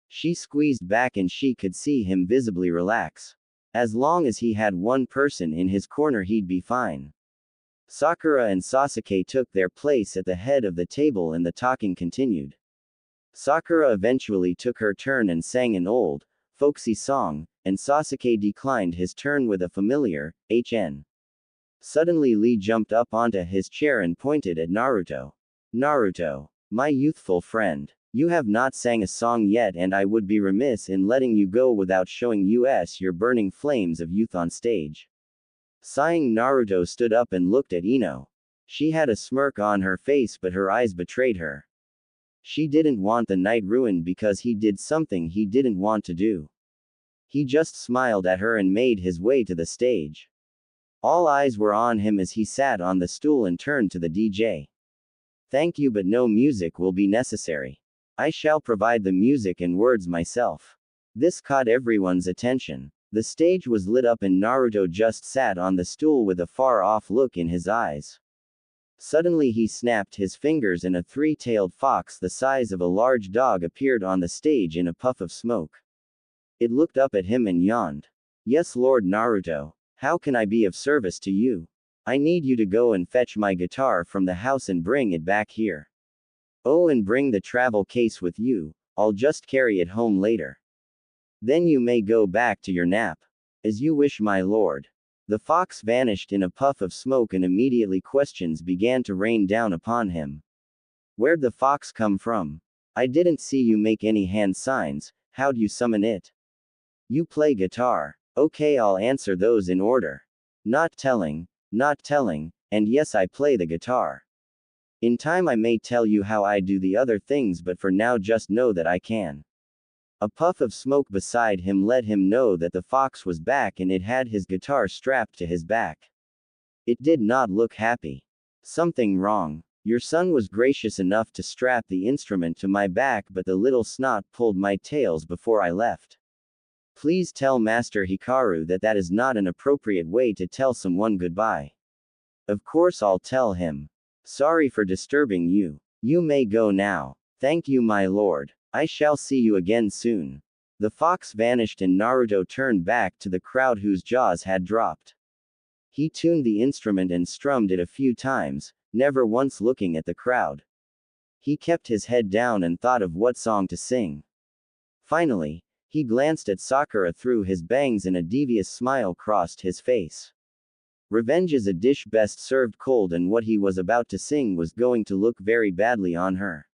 S1: She squeezed back and she could see him visibly relax. As long as he had one person in his corner, he'd be fine. Sakura and Sasuke took their place at the head of the table and the talking continued. Sakura eventually took her turn and sang an old, folksy song, and Sasuke declined his turn with a familiar, HN. Suddenly Lee jumped up onto his chair and pointed at Naruto. Naruto, my youthful friend, you have not sang a song yet, and I would be remiss in letting you go without showing us your burning flames of youth on stage. Sighing, Naruto stood up and looked at Ino. She had a smirk on her face, but her eyes betrayed her. She didn't want the night ruined because he did something he didn't want to do. He just smiled at her and made his way to the stage. All eyes were on him as he sat on the stool and turned to the DJ. Thank you, but no music will be necessary. I shall provide the music and words myself. This caught everyone's attention. The stage was lit up and Naruto just sat on the stool with a far-off look in his eyes. Suddenly he snapped his fingers and a three-tailed fox the size of a large dog appeared on the stage in a puff of smoke. It looked up at him and yawned. Yes, Lord Naruto. How can I be of service to you? I need you to go and fetch my guitar from the house and bring it back here. Oh, and bring the travel case with you. I'll just carry it home later. Then you may go back to your nap. As you wish, my lord. The fox vanished in a puff of smoke and immediately questions began to rain down upon him. Where'd the fox come from? I didn't see you make any hand signs, how'd you summon it? You play guitar. Okay, I'll answer those in order. Not telling, and yes, I play the guitar. In time I may tell you how I do the other things, but for now just know that I can. A puff of smoke beside him let him know that the fox was back and it had his guitar strapped to his back. It did not look happy. Something wrong. Your son was gracious enough to strap the instrument to my back, but the little snot pulled my tails before I left. Please tell Master Hikaru that that is not an appropriate way to tell someone goodbye. Of course I'll tell him. Sorry for disturbing you. You may go now. Thank you, my lord. I shall see you again soon. The fox vanished and Naruto turned back to the crowd whose jaws had dropped. He tuned the instrument and strummed it a few times, never once looking at the crowd. He kept his head down and thought of what song to sing. Finally, he glanced at Sakura through his bangs and a devious smile crossed his face. Revenge is a dish best served cold, and what he was about to sing was going to look very badly on her.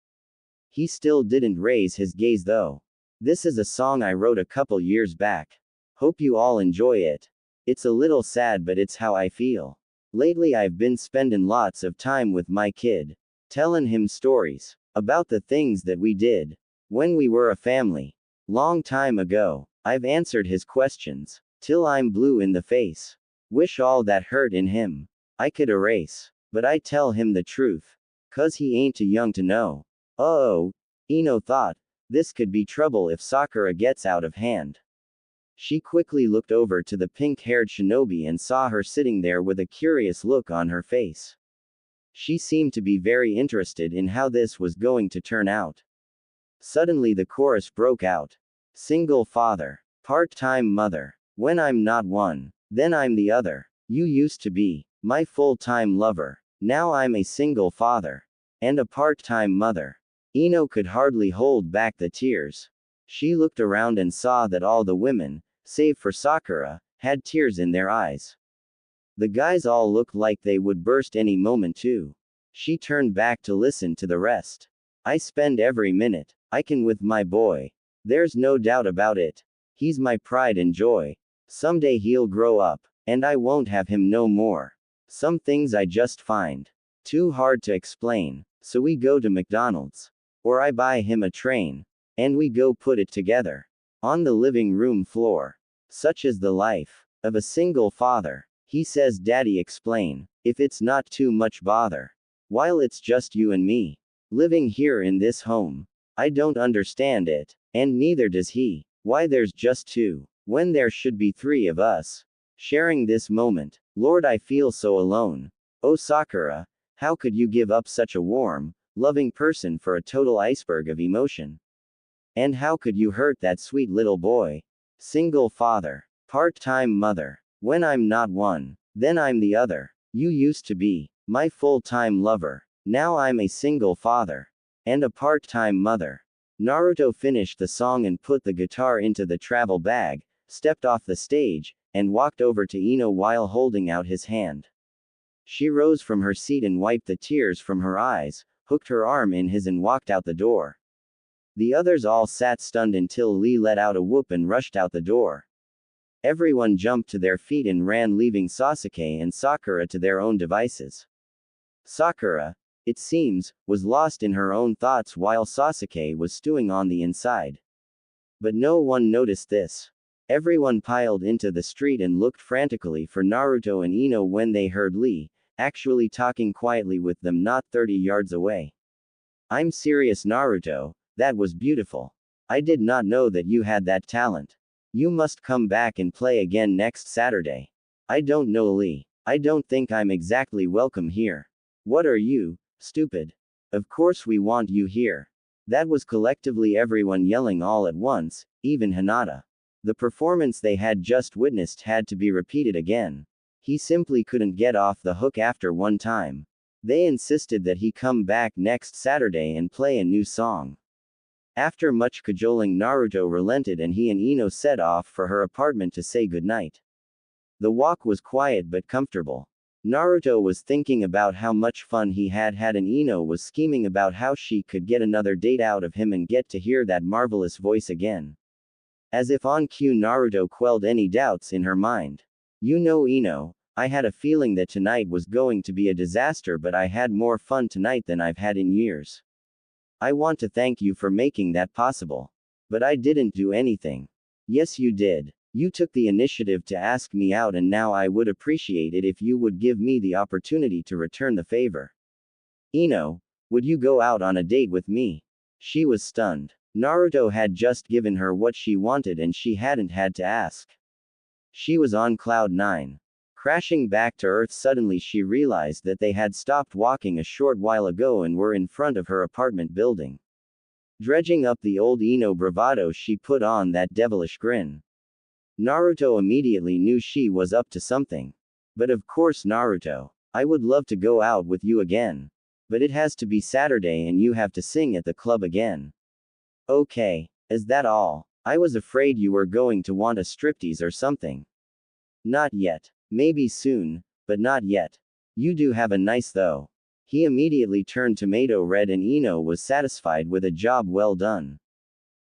S1: He still didn't raise his gaze though. This is a song I wrote a couple years back. Hope you all enjoy it. It's a little sad, but it's how I feel. Lately I've been spending lots of time with my kid. Telling him stories. About the things that we did. When we were a family. Long time ago. I've answered his questions. Till I'm blue in the face. Wish all that hurt in him I could erase. But I tell him the truth. 'Cause he ain't too young to know. Oh, Ino thought. This could be trouble if Sakura gets out of hand. She quickly looked over to the pink-haired shinobi and saw her sitting there with a curious look on her face. She seemed to be very interested in how this was going to turn out. Suddenly the chorus broke out. Single father. Part-time mother. When I'm not one, then I'm the other. You used to be my full-time lover. Now I'm a single father. And a part-time mother. Ino could hardly hold back the tears. She looked around and saw that all the women, save for Sakura, had tears in their eyes. The guys all looked like they would burst any moment too. She turned back to listen to the rest. I spend every minute I can with my boy. There's no doubt about it. He's my pride and joy. Someday he'll grow up, and I won't have him no more. Some things I just find too hard to explain, so we go to McDonald's. Or I buy him a train. And we go put it together. On the living room floor. Such is the life of a single father. He says, Daddy, explain, if it's not too much bother. While it's just you and me. Living here in this home. I don't understand it. And neither does he. Why there's just two, when there should be three of us. Sharing this moment. Lord, I feel so alone. Oh Sakura, how could you give up such a warm, loving person for a total iceberg of emotion? And how could you hurt that sweet little boy? Single father. Part-time mother. When I'm not one, then I'm the other. You used to be my full-time lover. Now I'm a single father. And a part-time mother. Naruto finished the song and put the guitar into the travel bag, stepped off the stage, and walked over to Ino while holding out his hand. She rose from her seat and wiped the tears from her eyes, hooked her arm in his and walked out the door. The others all sat stunned until Lee let out a whoop and rushed out the door. Everyone jumped to their feet and ran, leaving Sasuke and Sakura to their own devices. Sakura, it seems, was lost in her own thoughts while Sasuke was stewing on the inside. But no one noticed this. Everyone piled into the street and looked frantically for Naruto and Ino when they heard Lee, actually talking quietly with them not 30 yards away. I'm serious, Naruto, that was beautiful. I did not know that you had that talent. You must come back and play again next Saturday. I don't know, Lee. I don't think I'm exactly welcome here. What are you, stupid? Of course we want you here. That was collectively everyone yelling all at once, even Hinata. The performance they had just witnessed had to be repeated again. He simply couldn't get off the hook after one time. They insisted that he come back next Saturday and play a new song. After much cajoling, Naruto relented and he and Ino set off for her apartment to say goodnight. The walk was quiet but comfortable. Naruto was thinking about how much fun he had had and Ino was scheming about how she could get another date out of him and get to hear that marvelous voice again. As if on cue, Naruto quelled any doubts in her mind. You know, Ino, I had a feeling that tonight was going to be a disaster, but I had more fun tonight than I've had in years. I want to thank you for making that possible. But I didn't do anything. Yes, you did. You took the initiative to ask me out, and now I would appreciate it if you would give me the opportunity to return the favor. Ino, would you go out on a date with me? She was stunned. Naruto had just given her what she wanted and she hadn't had to ask. She was on cloud 9. Crashing back to Earth suddenly she realized that they had stopped walking a short while ago and were in front of her apartment building. Dredging up the old Ino bravado, she put on that devilish grin. Naruto immediately knew she was up to something. But of course, Naruto, I would love to go out with you again. But it has to be Saturday and you have to sing at the club again. Okay, is that all? I was afraid you were going to want a striptease or something. Not yet. Maybe soon, but not yet. You do have a nice though. He immediately turned tomato red and Ino was satisfied with a job well done.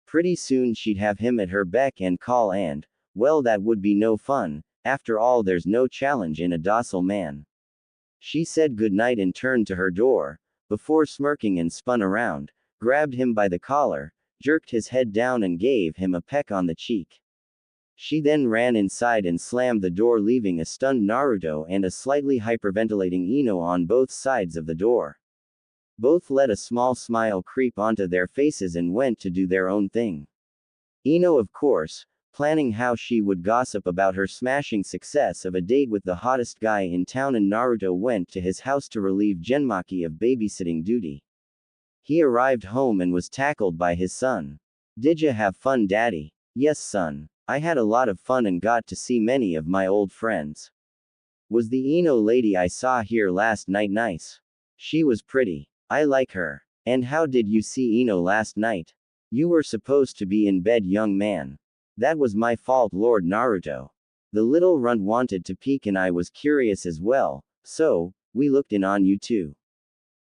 S1: Pretty soon she'd have him at her beck and call and, well, that would be no fun. After all, there's no challenge in a docile man. She said goodnight and turned to her door, before smirking and spun around, grabbed him by the collar, jerked his head down and gave him a peck on the cheek. She then ran inside and slammed the door, leaving a stunned Naruto and a slightly hyperventilating Ino on both sides of the door. Both let a small smile creep onto their faces and went to do their own thing. Ino, of course, planning how she would gossip about her smashing success of a date with the hottest guy in town, and Naruto went to his house to relieve Genmaki of babysitting duty. He arrived home and was tackled by his son. Did ya have fun, daddy? Yes, son. I had a lot of fun and got to see many of my old friends. Was the Ino lady I saw here last night nice? She was pretty. I like her. And how did you see Ino last night? You were supposed to be in bed, young man. That was my fault, Lord Naruto. The little runt wanted to peek and I was curious as well, so, we looked in on you too.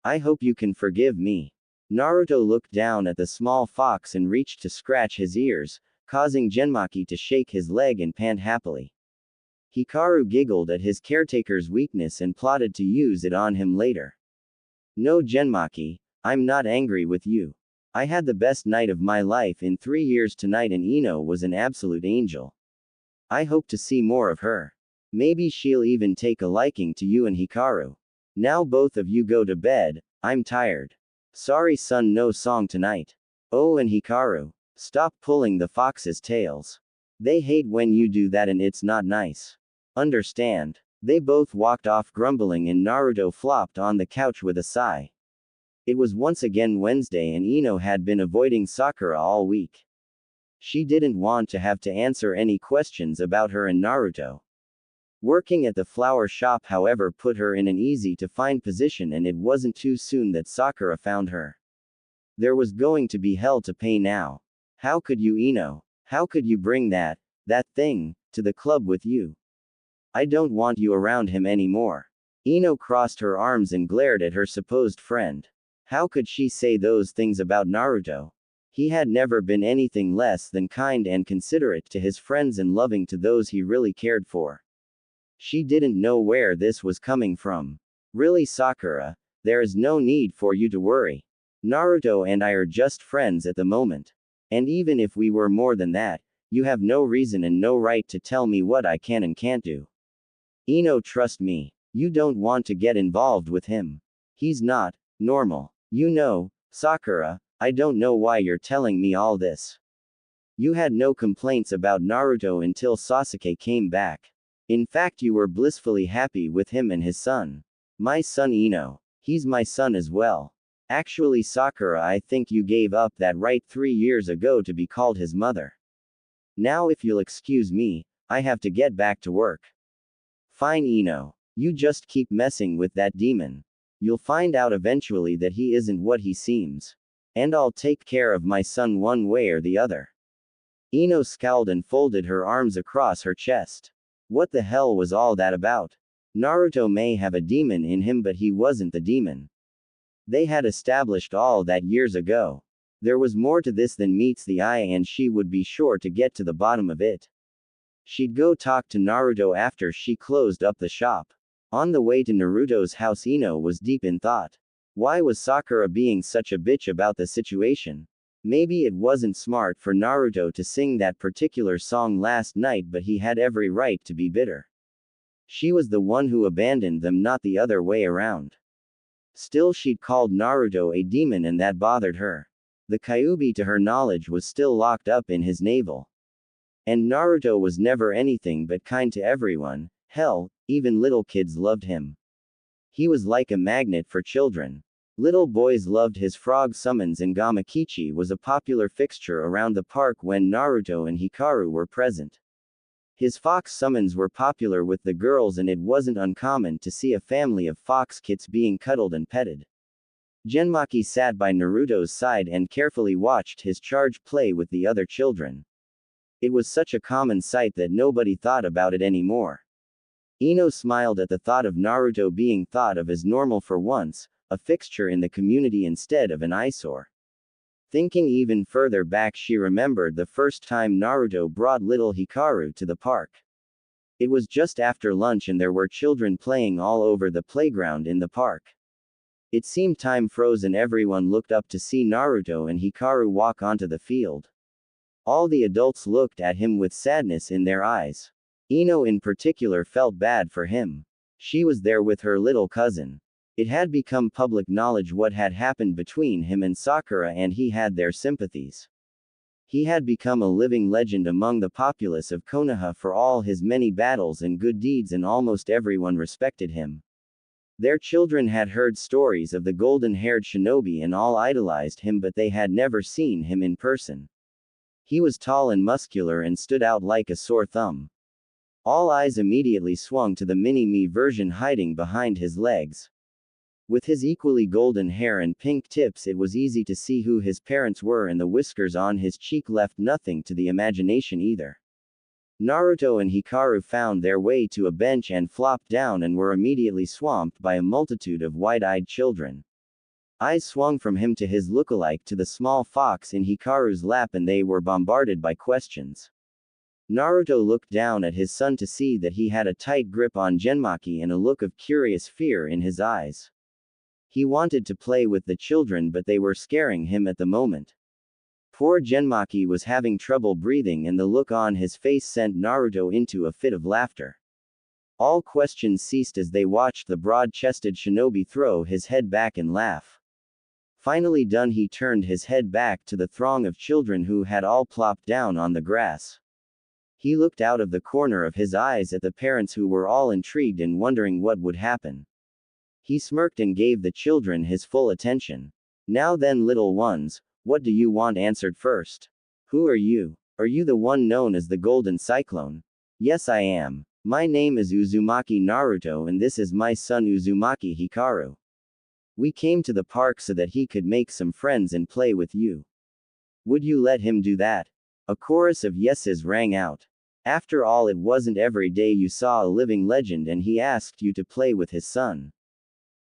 S1: I hope you can forgive me. Naruto looked down at the small fox and reached to scratch his ears, causing Genmaki to shake his leg and pant happily. Hikaru giggled at his caretaker's weakness and plotted to use it on him later. No, Genmaki, I'm not angry with you. I had the best night of my life in 3 years tonight and Ino was an absolute angel. I hope to see more of her. Maybe she'll even take a liking to you and Hikaru. Now both of you go to bed, I'm tired. Sorry son, no song tonight. Oh, and Hikaru, stop pulling the fox's tails. They hate when you do that and it's not nice. Understand? They both walked off grumbling and Naruto flopped on the couch with a sigh. It was once again Wednesday and Ino had been avoiding Sakura all week. She didn't want to have to answer any questions about her and Naruto. Working at the flower shop, however, put her in an easy-to-find position, and it wasn't too soon that Sakura found her. There was going to be hell to pay now. How could you, Ino? How could you bring that thing, to the club with you? I don't want you around him anymore. Ino crossed her arms and glared at her supposed friend. How could she say those things about Naruto? He had never been anything less than kind and considerate to his friends and loving to those he really cared for. She didn't know where this was coming from. Really, Sakura, there is no need for you to worry. Naruto and I are just friends at the moment. And even if we were more than that, you have no reason and no right to tell me what I can and can't do. Ino, trust me. You don't want to get involved with him. He's not normal. You know, Sakura, I don't know why you're telling me all this. You had no complaints about Naruto until Sasuke came back. In fact, you were blissfully happy with him and his son. My son Ino. He's my son as well. Actually, Sakura, I think you gave up that right 3 years ago to be called his mother. Now, if you'll excuse me, I have to get back to work. Fine, Ino. You just keep messing with that demon. You'll find out eventually that he isn't what he seems. And I'll take care of my son one way or the other. Ino scowled and folded her arms across her chest. What the hell was all that about? Naruto may have a demon in him, but he wasn't the demon. They had established all that years ago. There was more to this than meets the eye, and she would be sure to get to the bottom of it. She'd go talk to Naruto after she closed up the shop. On the way to Naruto's house, Ino was deep in thought. Why was Sakura being such a bitch about the situation? Maybe it wasn't smart for Naruto to sing that particular song last night, but he had every right to be bitter. She was the one who abandoned them, not the other way around. Still, she'd called Naruto a demon and that bothered her. The Kyuubi, to her knowledge, was still locked up in his navel. And Naruto was never anything but kind to everyone. Hell, even little kids loved him. He was like a magnet for children. Little boys loved his frog summons, and Gamakichi was a popular fixture around the park when Naruto and Hikaru were present. His fox summons were popular with the girls, and it wasn't uncommon to see a family of fox kits being cuddled and petted. Genmaki sat by Naruto's side and carefully watched his charge play with the other children. It was such a common sight that nobody thought about it anymore. Ino smiled at the thought of Naruto being thought of as normal for once, a fixture in the community instead of an eyesore. Thinking even further back, she remembered the first time Naruto brought little Hikaru to the park. It was just after lunch and there were children playing all over the playground in the park. It seemed time froze and everyone looked up to see Naruto and Hikaru walk onto the field. All the adults looked at him with sadness in their eyes. Ino in particular felt bad for him. She was there with her little cousin. It had become public knowledge what had happened between him and Sakura, and he had their sympathies. He had become a living legend among the populace of Konoha for all his many battles and good deeds, and almost everyone respected him. Their children had heard stories of the golden-haired shinobi and all idolized him, but they had never seen him in person. He was tall and muscular and stood out like a sore thumb. All eyes immediately swung to the mini-me version hiding behind his legs. With his equally golden hair and pink tips, it was easy to see who his parents were, and the whiskers on his cheek left nothing to the imagination either. Naruto and Hikaru found their way to a bench and flopped down and were immediately swamped by a multitude of wide-eyed children. Eyes swung from him to his lookalike to the small fox in Hikaru's lap, and they were bombarded by questions. Naruto looked down at his son to see that he had a tight grip on Genmaki and a look of curious fear in his eyes. He wanted to play with the children, but they were scaring him at the moment. Poor Genmaki was having trouble breathing, and the look on his face sent Naruto into a fit of laughter. All questions ceased as they watched the broad-chested shinobi throw his head back and laugh. Finally done, he turned his head back to the throng of children who had all plopped down on the grass. He looked out of the corner of his eyes at the parents, who were all intrigued and wondering what would happen. He smirked and gave the children his full attention. "Now then, little ones, what do you want answered first? Who are you? Are you the one known as the Golden Cyclone?" "Yes, I am. My name is Uzumaki Naruto, and this is my son Uzumaki Hikaru. We came to the park so that he could make some friends and play with you. Would you let him do that?" A chorus of yeses rang out. After all, it wasn't every day you saw a living legend, and he asked you to play with his son.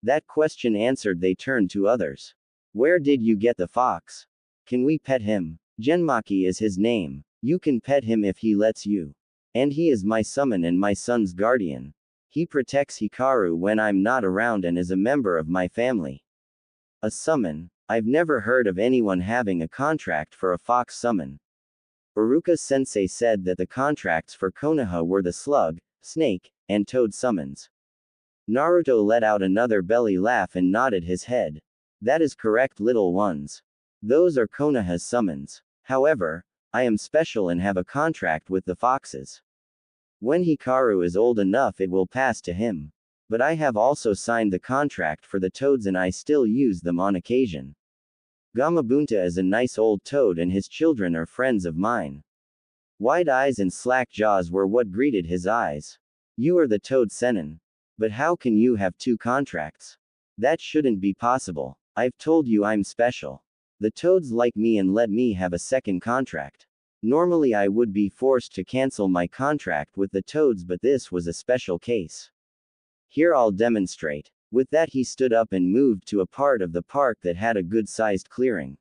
S1: That question answered, they turned to others. "Where did you get the fox? Can we pet him? Genmaki is his name. You can pet him if he lets you. And he is my summon and my son's guardian. He protects Hikaru when I'm not around and is a member of my family." A summon? I've never heard of anyone having a contract for a fox summon. Uruka-sensei said that the contracts for Konoha were the slug, snake, and toad summons. Naruto let out another belly laugh and nodded his head. "That is correct, little ones. Those are Konoha's summons. However, I am special and have a contract with the foxes. When Hikaru is old enough, it will pass to him. But I have also signed the contract for the toads, and I still use them on occasion. Gamabunta is a nice old toad, and his children are friends of mine." Wide eyes and slack jaws were what greeted his eyes. "You are the Toad Sennin. But how can you have two contracts? That shouldn't be possible. I've told you I'm special. The toads like me and let me have a second contract. Normally I would be forced to cancel my contract with the toads, but this was a special case. Here, I'll demonstrate." With that, he stood up and moved to a part of the park that had a good-sized clearing.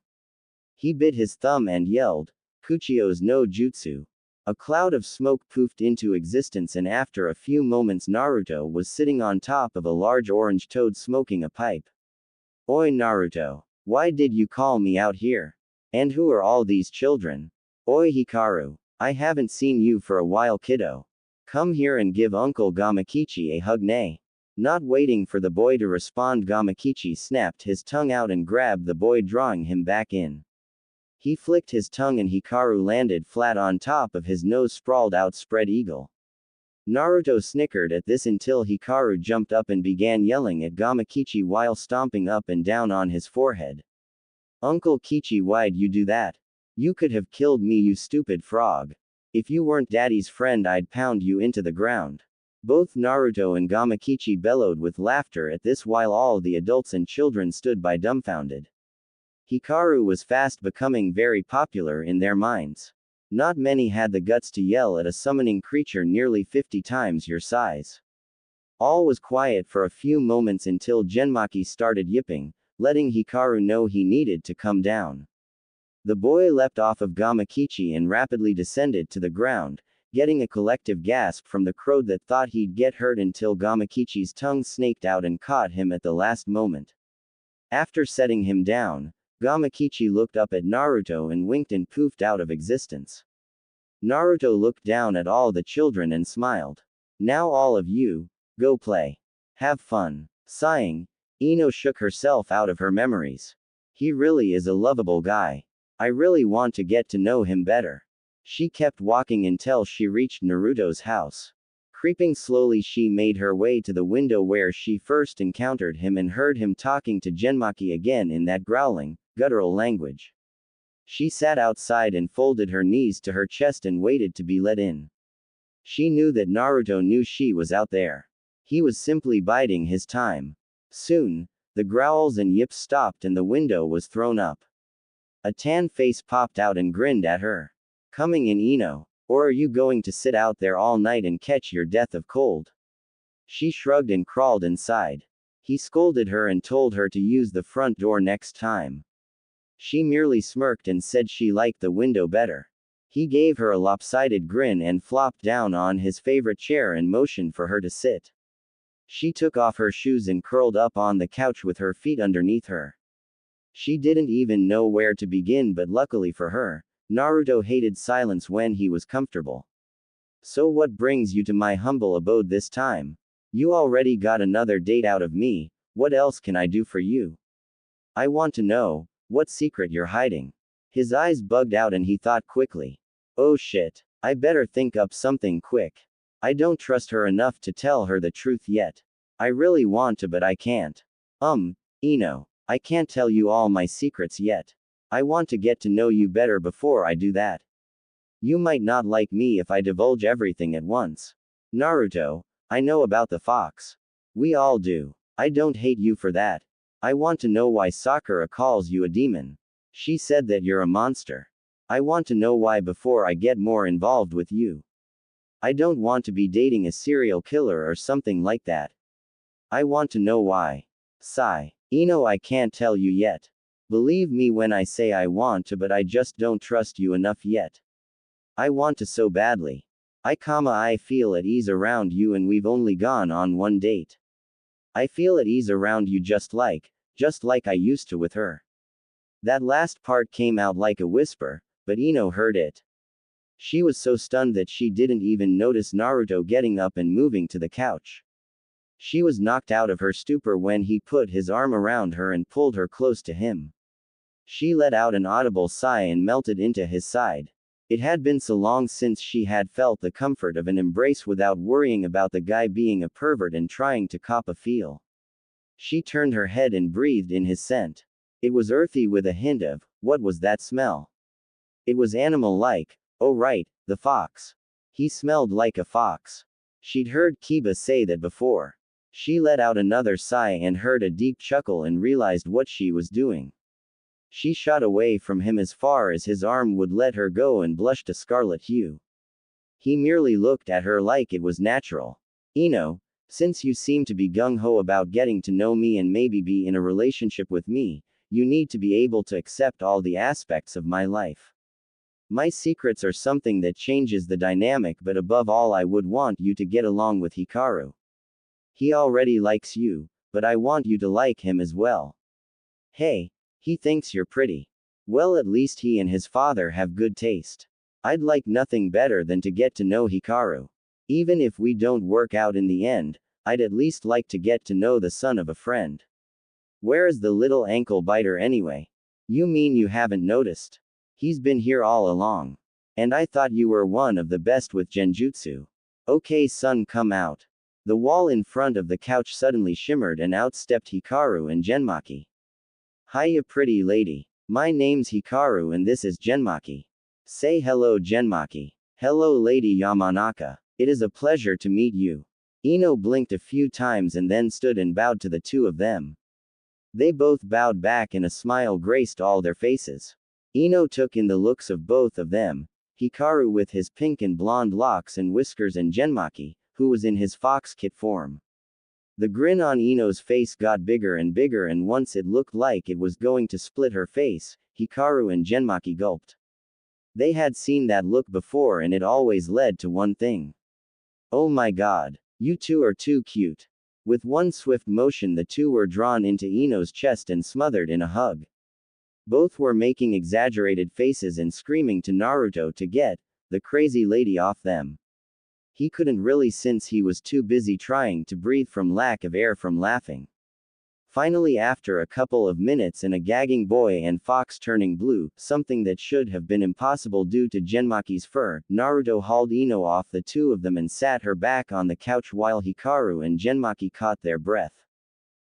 S1: He bit his thumb and yelled, "Kuchio's no jutsu." A cloud of smoke poofed into existence, and after a few moments Naruto was sitting on top of a large orange toad smoking a pipe. "Oi Naruto, why did you call me out here? And who are all these children? Oi Hikaru, I haven't seen you for a while, kiddo. Come here and give Uncle Gamakichi a hug." Nay. Not waiting for the boy to respond, Gamakichi snapped his tongue out and grabbed the boy, drawing him back in. He flicked his tongue and Hikaru landed flat on top of his nose, sprawled out spread eagle. Naruto snickered at this until Hikaru jumped up and began yelling at Gamakichi while stomping up and down on his forehead. Uncle Kichi, why'd you do that? You could have killed me, you stupid frog. If you weren't daddy's friend, I'd pound you into the ground. Both Naruto and Gamakichi bellowed with laughter at this while all the adults and children stood by dumbfounded. Hikaru was fast becoming very popular in their minds. Not many had the guts to yell at a summoning creature nearly 50 times your size. All was quiet for a few moments until Genmaki started yipping, letting Hikaru know he needed to come down. The boy leapt off of Gamakichi and rapidly descended to the ground, getting a collective gasp from the crowd that thought he'd get hurt until Gamakichi's tongue snaked out and caught him at the last moment. After setting him down, Gamakichi looked up at Naruto and winked and poofed out of existence. Naruto looked down at all the children and smiled. Now all of you, go play. Have fun. Sighing, Ino shook herself out of her memories. He really is a lovable guy. I really want to get to know him better. She kept walking until she reached Naruto's house. Creeping slowly, she made her way to the window where she first encountered him and heard him talking to Genmaki again in that growling, guttural language. She sat outside and folded her knees to her chest and waited to be let in. She knew that Naruto knew she was out there. He was simply biding his time. Soon, the growls and yips stopped and the window was thrown up. A tan face popped out and grinned at her. Coming in, Ino? Or are you going to sit out there all night and catch your death of cold? She shrugged and crawled inside. He scolded her and told her to use the front door next time. She merely smirked and said she liked the window better. He gave her a lopsided grin and flopped down on his favorite chair and motioned for her to sit. She took off her shoes and curled up on the couch with her feet underneath her. She didn't even know where to begin, but luckily for her, Naruto hated silence when he was comfortable. So what brings you to my humble abode this time? You already got another date out of me, what else can I do for you? I want to know, what secret you're hiding? His eyes bugged out and he thought quickly. Oh shit, I better think up something quick. I don't trust her enough to tell her the truth yet. I really want to but I can't. Ino, I can't tell you all my secrets yet. I want to get to know you better before I do that. You might not like me if I divulge everything at once. Naruto, I know about the fox. We all do. I don't hate you for that. I want to know why Sakura calls you a demon. She said that you're a monster. I want to know why before I get more involved with you. I don't want to be dating a serial killer or something like that. I want to know why. Sigh. Ino, I can't tell you yet. Believe me when I say I want to, but I just don't trust you enough yet. I want to so badly. I feel at ease around you and we've only gone on one date. I feel at ease around you just like I used to with her. That last part came out like a whisper, but Ino heard it. She was so stunned that she didn't even notice Naruto getting up and moving to the couch. She was knocked out of her stupor when he put his arm around her and pulled her close to him. She let out an audible sigh and melted into his side. It had been so long since she had felt the comfort of an embrace without worrying about the guy being a pervert and trying to cop a feel. She turned her head and breathed in his scent. It was earthy with a hint of, what was that smell? It was animal-like. Oh right, the fox. He smelled like a fox. She'd heard Kiba say that before. She let out another sigh and heard a deep chuckle and realized what she was doing. She shot away from him as far as his arm would let her go and blushed a scarlet hue. He merely looked at her like it was natural. Ino, since you seem to be gung-ho about getting to know me and maybe be in a relationship with me, you need to be able to accept all the aspects of my life. My secrets are something that changes the dynamic, but above all I would want you to get along with Hikaru. He already likes you, but I want you to like him as well. Hey, he thinks you're pretty. Well, at least he and his father have good taste. I'd like nothing better than to get to know Hikaru. Even if we don't work out in the end, I'd at least like to get to know the son of a friend. Where is the little ankle biter anyway? You mean you haven't noticed? He's been here all along. And I thought you were one of the best with genjutsu. Okay son, come out. The wall in front of the couch suddenly shimmered and out stepped Hikaru and Genmaki. Hiya pretty lady. My name's Hikaru and this is Genmaki. Say hello Genmaki. Hello Lady Yamanaka. It is a pleasure to meet you. Ino blinked a few times and then stood and bowed to the two of them. They both bowed back and a smile graced all their faces. Ino took in the looks of both of them, Hikaru with his pink and blonde locks and whiskers and Genmaki, who was in his fox kit form. The grin on Ino's face got bigger and once it looked like it was going to split her face, Hikaru and Genmaki gulped. They had seen that look before and it always led to one thing. Oh my god. You two are too cute. With one swift motion the two were drawn into Ino's chest and smothered in a hug. Both were making exaggerated faces and screaming to Naruto to get the crazy lady off them. He couldn't really since he was too busy trying to breathe from lack of air from laughing. Finally, after a couple of minutes and a gagging boy and fox turning blue, something that should have been impossible due to Genmaki's fur, Naruto hauled Ino off the two of them and sat her back on the couch while Hikaru and Genmaki caught their breath.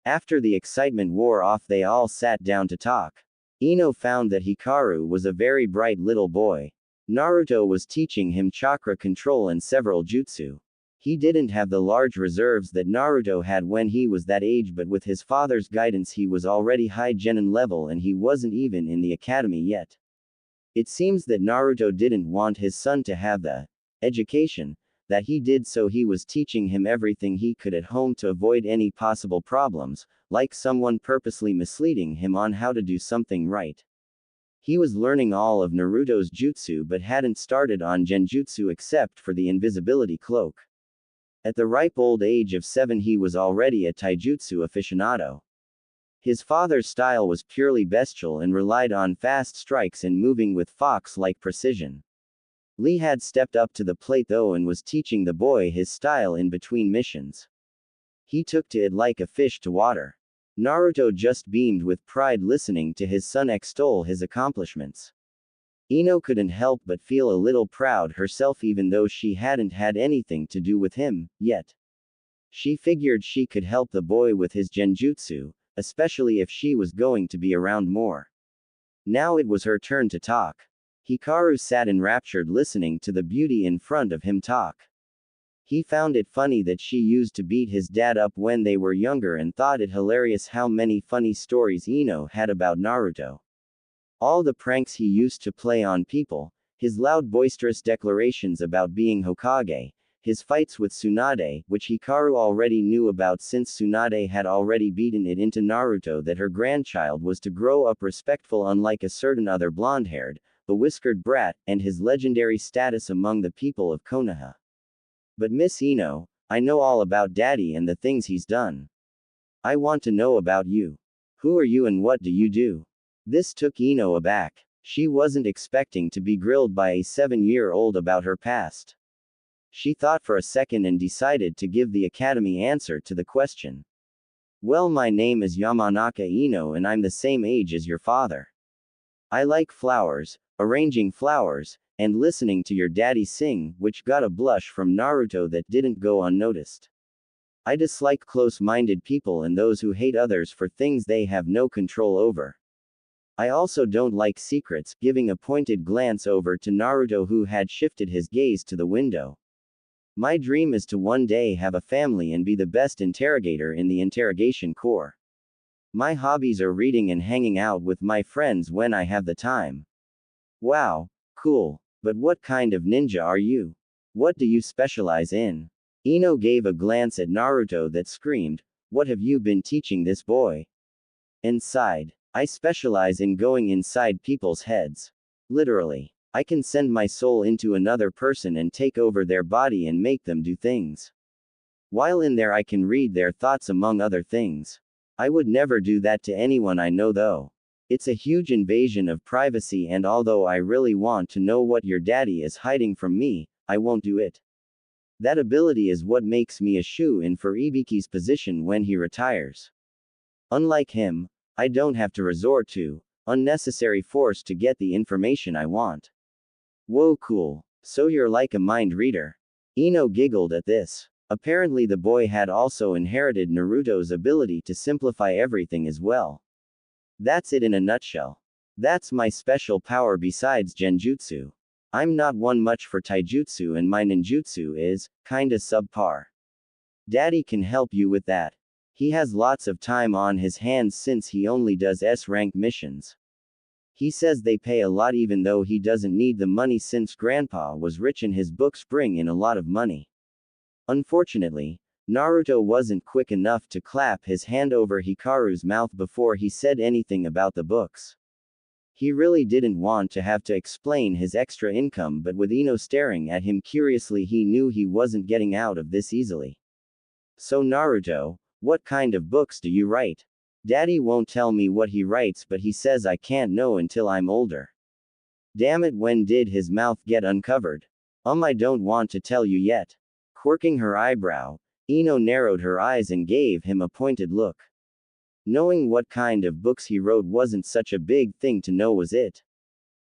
S1: After the excitement wore off, they all sat down to talk. Ino found that Hikaru was a very bright little boy. Naruto was teaching him chakra control and several jutsu. He didn't have the large reserves that Naruto had when he was that age, but with his father's guidance he was already high genin level and he wasn't even in the academy yet. It seems that Naruto didn't want his son to have the education that he did, so he was teaching him everything he could at home to avoid any possible problems, like someone purposely misleading him on how to do something right. He was learning all of Naruto's jutsu but hadn't started on genjutsu except for the invisibility cloak. At the ripe old age of 7 he was already a taijutsu aficionado. His father's style was purely bestial and relied on fast strikes and moving with fox-like precision. Lee had stepped up to the plate though and was teaching the boy his style in between missions. He took to it like a fish to water. Naruto just beamed with pride listening to his son extol his accomplishments. Ino couldn't help but feel a little proud herself even though she hadn't had anything to do with him, yet. She figured she could help the boy with his genjutsu, especially if she was going to be around more. Now it was her turn to talk. Hikaru sat enraptured listening to the beauty in front of him talk. He found it funny that she used to beat his dad up when they were younger and thought it hilarious how many funny stories Ino had about Naruto. All the pranks he used to play on people, his loud boisterous declarations about being Hokage, his fights with Tsunade, which Hikaru already knew about since Tsunade had already beaten it into Naruto that her grandchild was to grow up respectful unlike a certain other blonde-haired, bewhiskered brat, and his legendary status among the people of Konoha. But Miss Ino, I know all about Daddy and the things he's done. I want to know about you. Who are you and what do you do? This took Ino aback. She wasn't expecting to be grilled by a 7-year-old about her past. She thought for a second and decided to give the academy answer to the question. Well, my name is Yamanaka Ino and I'm the same age as your father. I like flowers, arranging flowers, and listening to your daddy sing, which got a blush from Naruto that didn't go unnoticed. I dislike close-minded people and those who hate others for things they have no control over. I also don't like secrets, giving a pointed glance over to Naruto who had shifted his gaze to the window. My dream is to one day have a family and be the best interrogator in the interrogation corps. My hobbies are reading and hanging out with my friends when I have the time. Wow, cool. But what kind of ninja are you? What do you specialize in? Ino gave a glance at Naruto that screamed, what have you been teaching this boy? And sighed. I specialize in going inside people's heads. Literally. I can send my soul into another person and take over their body and make them do things. While in there I can read their thoughts among other things. I would never do that to anyone I know though. It's a huge invasion of privacy and although I really want to know what your daddy is hiding from me, I won't do it. That ability is what makes me a shoo-in for Ibiki's position when he retires. Unlike him, I don't have to resort to unnecessary force to get the information I want. Whoa, cool. So you're like a mind reader. Ino giggled at this. Apparently the boy had also inherited Naruto's ability to simplify everything as well. That's it in a nutshell. That's my special power besides genjutsu. I'm not one much for taijutsu and my ninjutsu is, kinda subpar. Daddy can help you with that. He has lots of time on his hands since he only does S-rank missions. He says they pay a lot even though he doesn't need the money since grandpa was rich and his books bring in a lot of money. Unfortunately, Naruto wasn't quick enough to clap his hand over Hikaru's mouth before he said anything about the books. He really didn't want to have to explain his extra income, but with Ino staring at him curiously he knew he wasn't getting out of this easily. So Naruto, what kind of books do you write? Daddy won't tell me what he writes but he says I can't know until I'm older. Damn it, when did his mouth get uncovered? I don't want to tell you yet. Quirking her eyebrow, Ino narrowed her eyes and gave him a pointed look. Knowing what kind of books he wrote wasn't such a big thing to know, was it?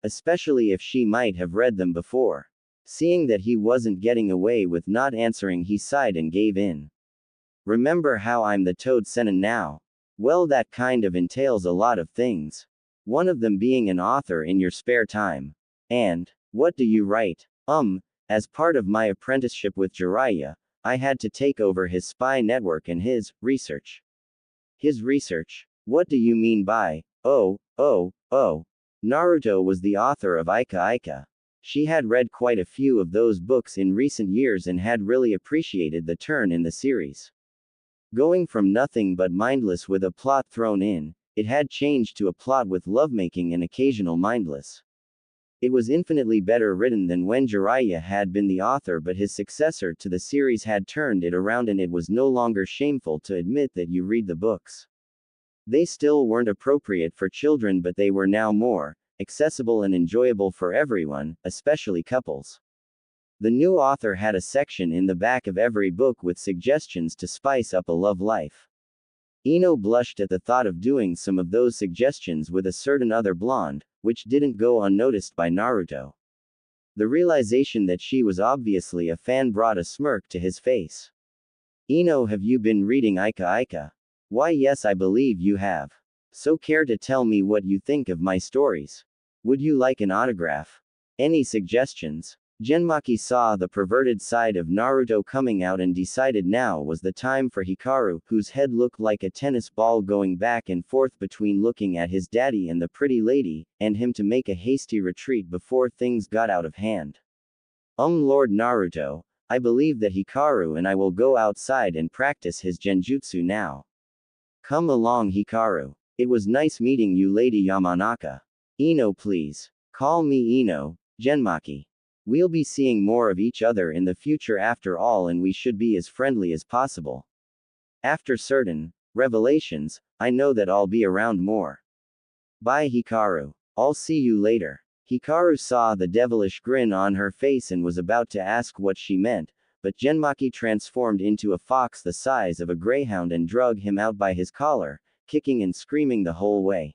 S1: Especially if she might have read them before. Seeing that he wasn't getting away with not answering, he sighed and gave in. Remember how I'm the Toad Sennin now? Well, that kind of entails a lot of things. One of them being an author in your spare time. And, what do you write? As part of my apprenticeship with Jiraiya, I had to take over his spy network and his research. His research? What do you mean by, oh. Naruto was the author of Ika Ika. She had read quite a few of those books in recent years and had really appreciated the turn in the series. Going from nothing but mindless with a plot thrown in, it had changed to a plot with lovemaking and occasional mindless. It was infinitely better written than when Jiraiya had been the author, but his successor to the series had turned it around and it was no longer shameful to admit that you read the books. They still weren't appropriate for children, but they were now more accessible and enjoyable for everyone, especially couples. The new author had a section in the back of every book with suggestions to spice up a love life. Ino blushed at the thought of doing some of those suggestions with a certain other blonde, which didn't go unnoticed by Naruto. The realization that she was obviously a fan brought a smirk to his face. Ino, have you been reading Ika Ika? Why, yes, I believe you have. So care to tell me what you think of my stories? Would you like an autograph? Any suggestions? Genmaki saw the perverted side of Naruto coming out and decided now was the time for Hikaru, whose head looked like a tennis ball going back and forth between looking at his daddy and the pretty lady, and him to make a hasty retreat before things got out of hand. Lord Naruto, I believe that Hikaru and I will go outside and practice his genjutsu now. Come along, Hikaru. It was nice meeting you, Lady Yamanaka. Ino, please. Call me Ino, Genmaki. We'll be seeing more of each other in the future after all, and we should be as friendly as possible. After certain revelations, I know that I'll be around more. Bye, Hikaru. I'll see you later. Hikaru saw the devilish grin on her face and was about to ask what she meant, but Genmaki transformed into a fox the size of a greyhound and drug him out by his collar, kicking and screaming the whole way.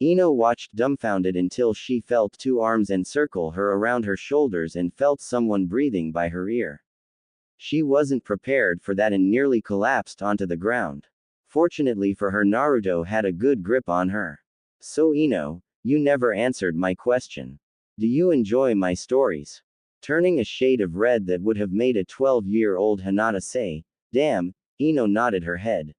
S1: Ino watched dumbfounded until she felt two arms encircle her around her shoulders and felt someone breathing by her ear. She wasn't prepared for that and nearly collapsed onto the ground. Fortunately for her, Naruto had a good grip on her. So Ino, you never answered my question. Do you enjoy my stories? Turning a shade of red that would have made a 12-year-old Hinata say, damn, Ino nodded her head.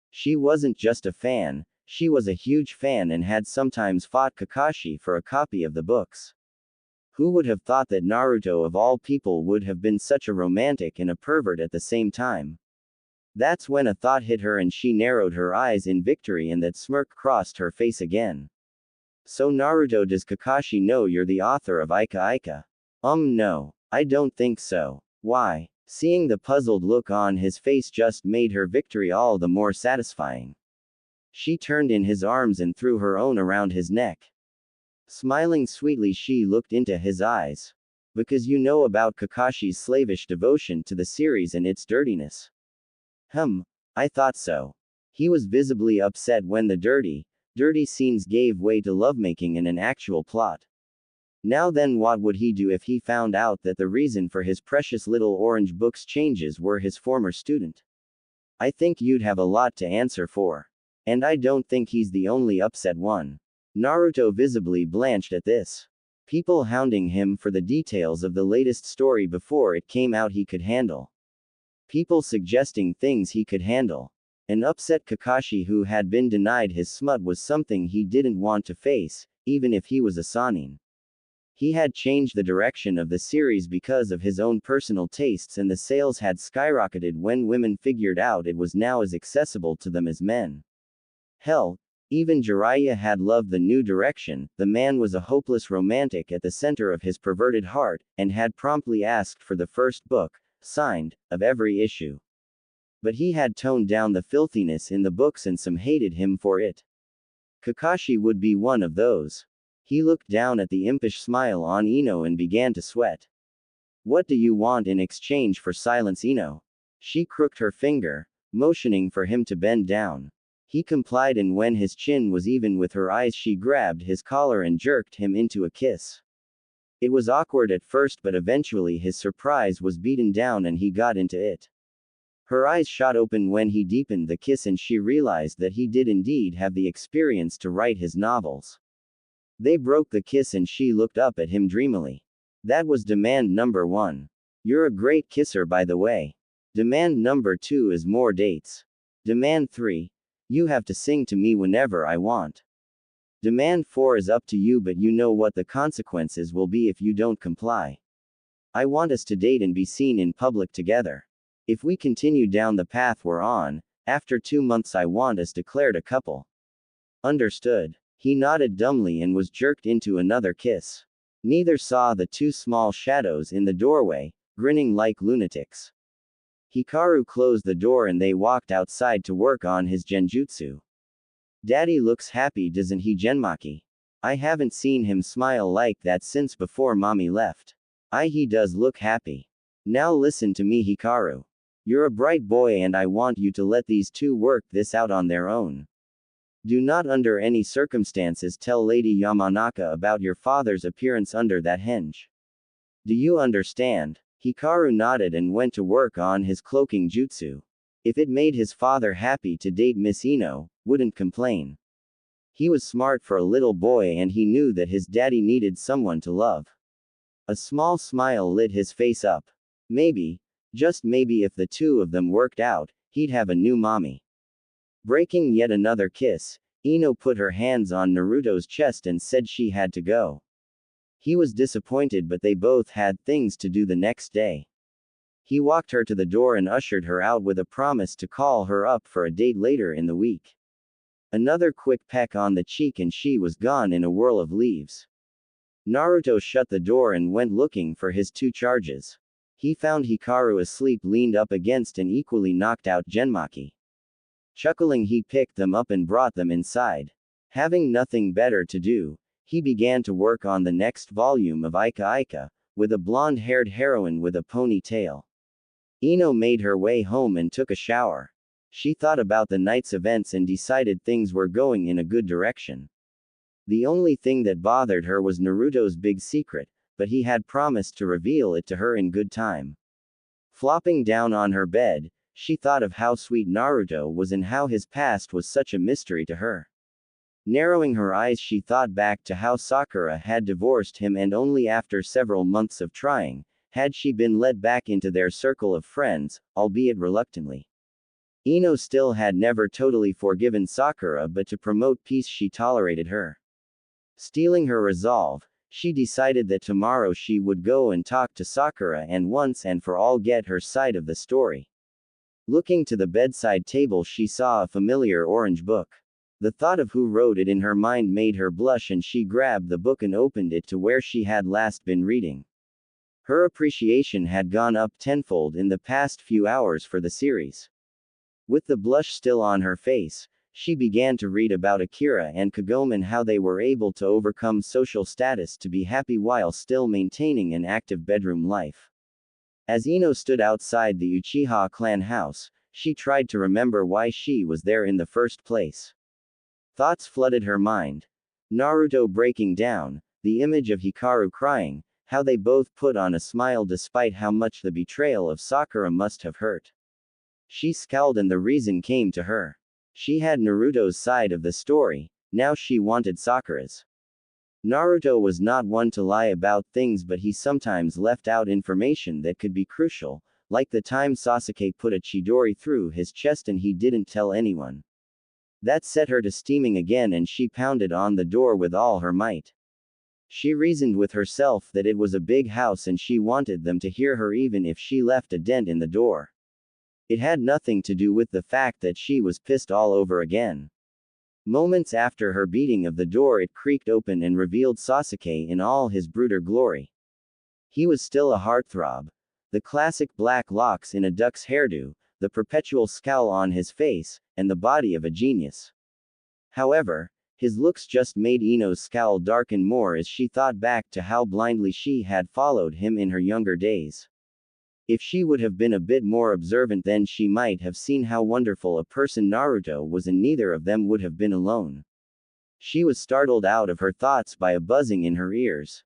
S1: She wasn't just a fan, she was a huge fan and had sometimes fought Kakashi for a copy of the books. Who would have thought that Naruto of all people would have been such a romantic and a pervert at the same time? That's when a thought hit her and she narrowed her eyes in victory and that smirk crossed her face again. So Naruto, does Kakashi know you're the author of Ika Ika? No, I don't think so. Why? Seeing the puzzled look on his face just made her victory all the more satisfying. She turned in his arms and threw her own around his neck. Smiling sweetly, she looked into his eyes. Because you know about Kakashi's slavish devotion to the series and its dirtiness. I thought so. He was visibly upset when the dirty scenes gave way to lovemaking and an actual plot. Now then, what would he do if he found out that the reason for his precious little orange book's changes were his former student? I think you'd have a lot to answer for. And I don't think he's the only upset one. Naruto visibly blanched at this. People hounding him for the details of the latest story before it came out he could handle. People suggesting things he could handle. An upset Kakashi who had been denied his smut was something he didn't want to face, even if he was a Sannin. He had changed the direction of the series because of his own personal tastes, and the sales had skyrocketed when women figured out it was now as accessible to them as men. Hell, even Jiraiya had loved the new direction. The man was a hopeless romantic at the center of his perverted heart, and had promptly asked for the first book, signed, of every issue. But he had toned down the filthiness in the books, and some hated him for it. Kakashi would be one of those. He looked down at the impish smile on Ino and began to sweat. What do you want in exchange for silence, Ino? She crooked her finger, motioning for him to bend down. He complied, and when his chin was even with her eyes, she grabbed his collar and jerked him into a kiss. It was awkward at first, but eventually his surprise was beaten down and he got into it. Her eyes shot open when he deepened the kiss, and she realized that he did indeed have the experience to write his novels. They broke the kiss and she looked up at him dreamily. That was demand number 1. You're a great kisser, by the way. Demand number 2 is more dates. Demand 3. You have to sing to me whenever I want. Demand 4 is up to you, but you know what the consequences will be if you don't comply. I want us to date and be seen in public together. If we continue down the path we're on, after 2 months I want us declared a couple. Understood. He nodded dumbly and was jerked into another kiss. Neither saw the two small shadows in the doorway, grinning like lunatics. Hikaru closed the door and they walked outside to work on his genjutsu. Daddy looks happy, doesn't he, Genmaki? I haven't seen him smile like that since before Mommy left. He does look happy. Now listen to me, Hikaru. You're a bright boy and I want you to let these two work this out on their own. Do not under any circumstances tell Lady Yamanaka about your father's appearance under that henge. Do you understand? Hikaru nodded and went to work on his cloaking jutsu. If it made his father happy to date Miss Ino, wouldn't complain. He was smart for a little boy and he knew that his daddy needed someone to love. A small smile lit his face up. Maybe, just maybe, if the two of them worked out, he'd have a new mommy. Breaking yet another kiss, Ino put her hands on Naruto's chest and said she had to go. He was disappointed, but they both had things to do the next day. He walked her to the door and ushered her out with a promise to call her up for a date later in the week. Another quick peck on the cheek and she was gone in a whirl of leaves. Naruto shut the door and went looking for his 2 charges. He found Hikaru asleep, leaned up against an equally knocked out Genmaki. Chuckling, he picked them up and brought them inside. Having nothing better to do, he began to work on the next volume of Ika Ika, with a blonde-haired heroine with a ponytail. Ino made her way home and took a shower. She thought about the night's events and decided things were going in a good direction. The only thing that bothered her was Naruto's big secret, but he had promised to reveal it to her in good time. Flopping down on her bed, she thought of how sweet Naruto was and how his past was such a mystery to her. Narrowing her eyes, she thought back to how Sakura had divorced him, and only after several months of trying, had she been let back into their circle of friends, albeit reluctantly. Ino still had never totally forgiven Sakura, but to promote peace she tolerated her. Stealing her resolve, she decided that tomorrow she would go and talk to Sakura and once and for all get her side of the story. Looking to the bedside table, she saw a familiar orange book. The thought of who wrote it in her mind made her blush, and she grabbed the book and opened it to where she had last been reading. Her appreciation had gone up tenfold in the past few hours for the series. With the blush still on her face, she began to read about Akira and Kagome and how they were able to overcome social status to be happy while still maintaining an active bedroom life. As Ino stood outside the Uchiha clan house, she tried to remember why she was there in the first place. Thoughts flooded her mind. Naruto breaking down, the image of Hikaru crying, how they both put on a smile despite how much the betrayal of Sakura must have hurt. She scowled and the reason came to her. She had Naruto's side of the story, now she wanted Sakura's. Naruto was not one to lie about things, but he sometimes left out information that could be crucial, like the time Sasuke put a Chidori through his chest and he didn't tell anyone. That set her to steaming again and she pounded on the door with all her might. She reasoned with herself that it was a big house and she wanted them to hear her even if she left a dent in the door. It had nothing to do with the fact that she was pissed all over again. Moments after her beating of the door, it creaked open and revealed Sasuke in all his brooder glory. He was still a heartthrob. The classic black locks in a duck's hairdo, the perpetual scowl on his face, and the body of a genius. However, his looks just made Ino's scowl darken more as she thought back to how blindly she had followed him in her younger days. If she would have been a bit more observant, then she might have seen how wonderful a person Naruto was, and neither of them would have been alone. She was startled out of her thoughts by a buzzing in her ears.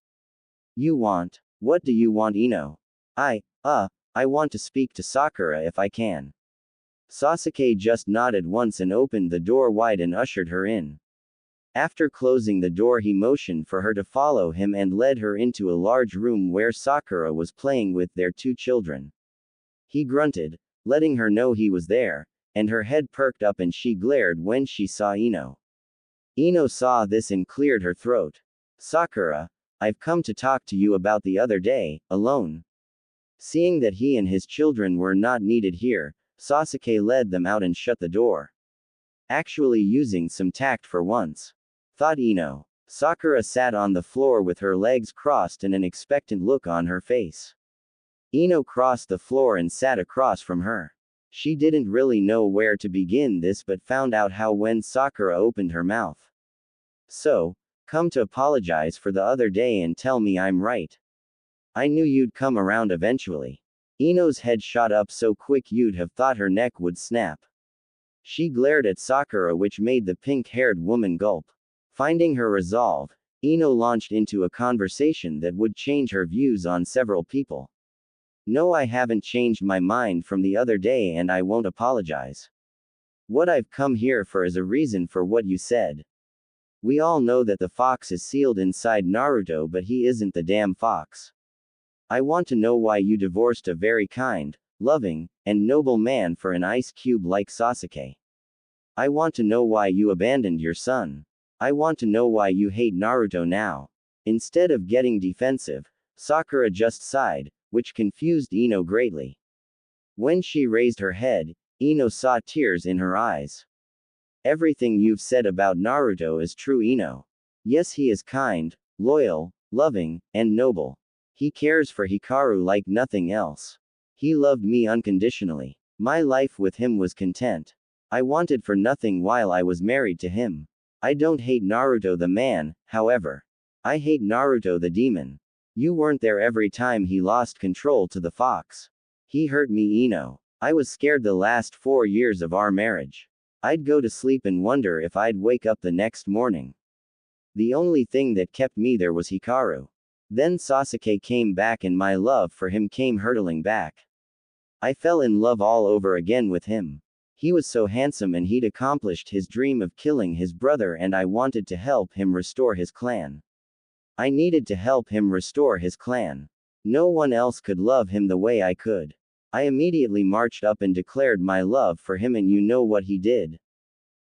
S1: "You want? What do you want, Ino?" I want to speak to Sakura if I can." Sasuke just nodded once and opened the door wide and ushered her in. After closing the door, he motioned for her to follow him and led her into a large room where Sakura was playing with their two children. He grunted, letting her know he was there, and her head perked up and she glared when she saw Ino. Ino saw this and cleared her throat. "Sakura, I've come to talk to you about the other day, alone." Seeing that he and his children were not needed here, Sasuke led them out and shut the door. Actually using some tact for once, thought Ino. Sakura sat on the floor with her legs crossed and an expectant look on her face. Ino crossed the floor and sat across from her. She didn't really know where to begin this but found out how when Sakura opened her mouth. "So, come to apologize for the other day and tell me I'm right. I knew you'd come around eventually." Ino's head shot up so quick you'd have thought her neck would snap. She glared at Sakura, which made the pink-haired woman gulp. Finding her resolve, Ino launched into a conversation that would change her views on several people. "No, I haven't changed my mind from the other day and I won't apologize. What I've come here for is a reason for what you said. We all know that the fox is sealed inside Naruto, but he isn't the damn fox. I want to know why you divorced a very kind, loving, and noble man for an ice cube like Sasuke. I want to know why you abandoned your son. I want to know why you hate Naruto now." Instead of getting defensive, Sakura just sighed, which confused Ino greatly. When she raised her head, Ino saw tears in her eyes. "Everything you've said about Naruto is true, Ino. Yes, he is kind, loyal, loving, and noble. He cares for Hikaru like nothing else. He loved me unconditionally. My life with him was content. I wanted for nothing while I was married to him. I don't hate Naruto the man, however. I hate Naruto the demon. You weren't there every time he lost control to the fox. He hurt me, Ino. I was scared the last 4 years of our marriage. I'd go to sleep and wonder if I'd wake up the next morning. The only thing that kept me there was Hikaru. Then Sasuke came back and my love for him came hurtling back. I fell in love all over again with him. He was so handsome and he'd accomplished his dream of killing his brother and I wanted to help him restore his clan. I needed to help him restore his clan. No one else could love him the way I could. I immediately marched up and declared my love for him and you know what he did?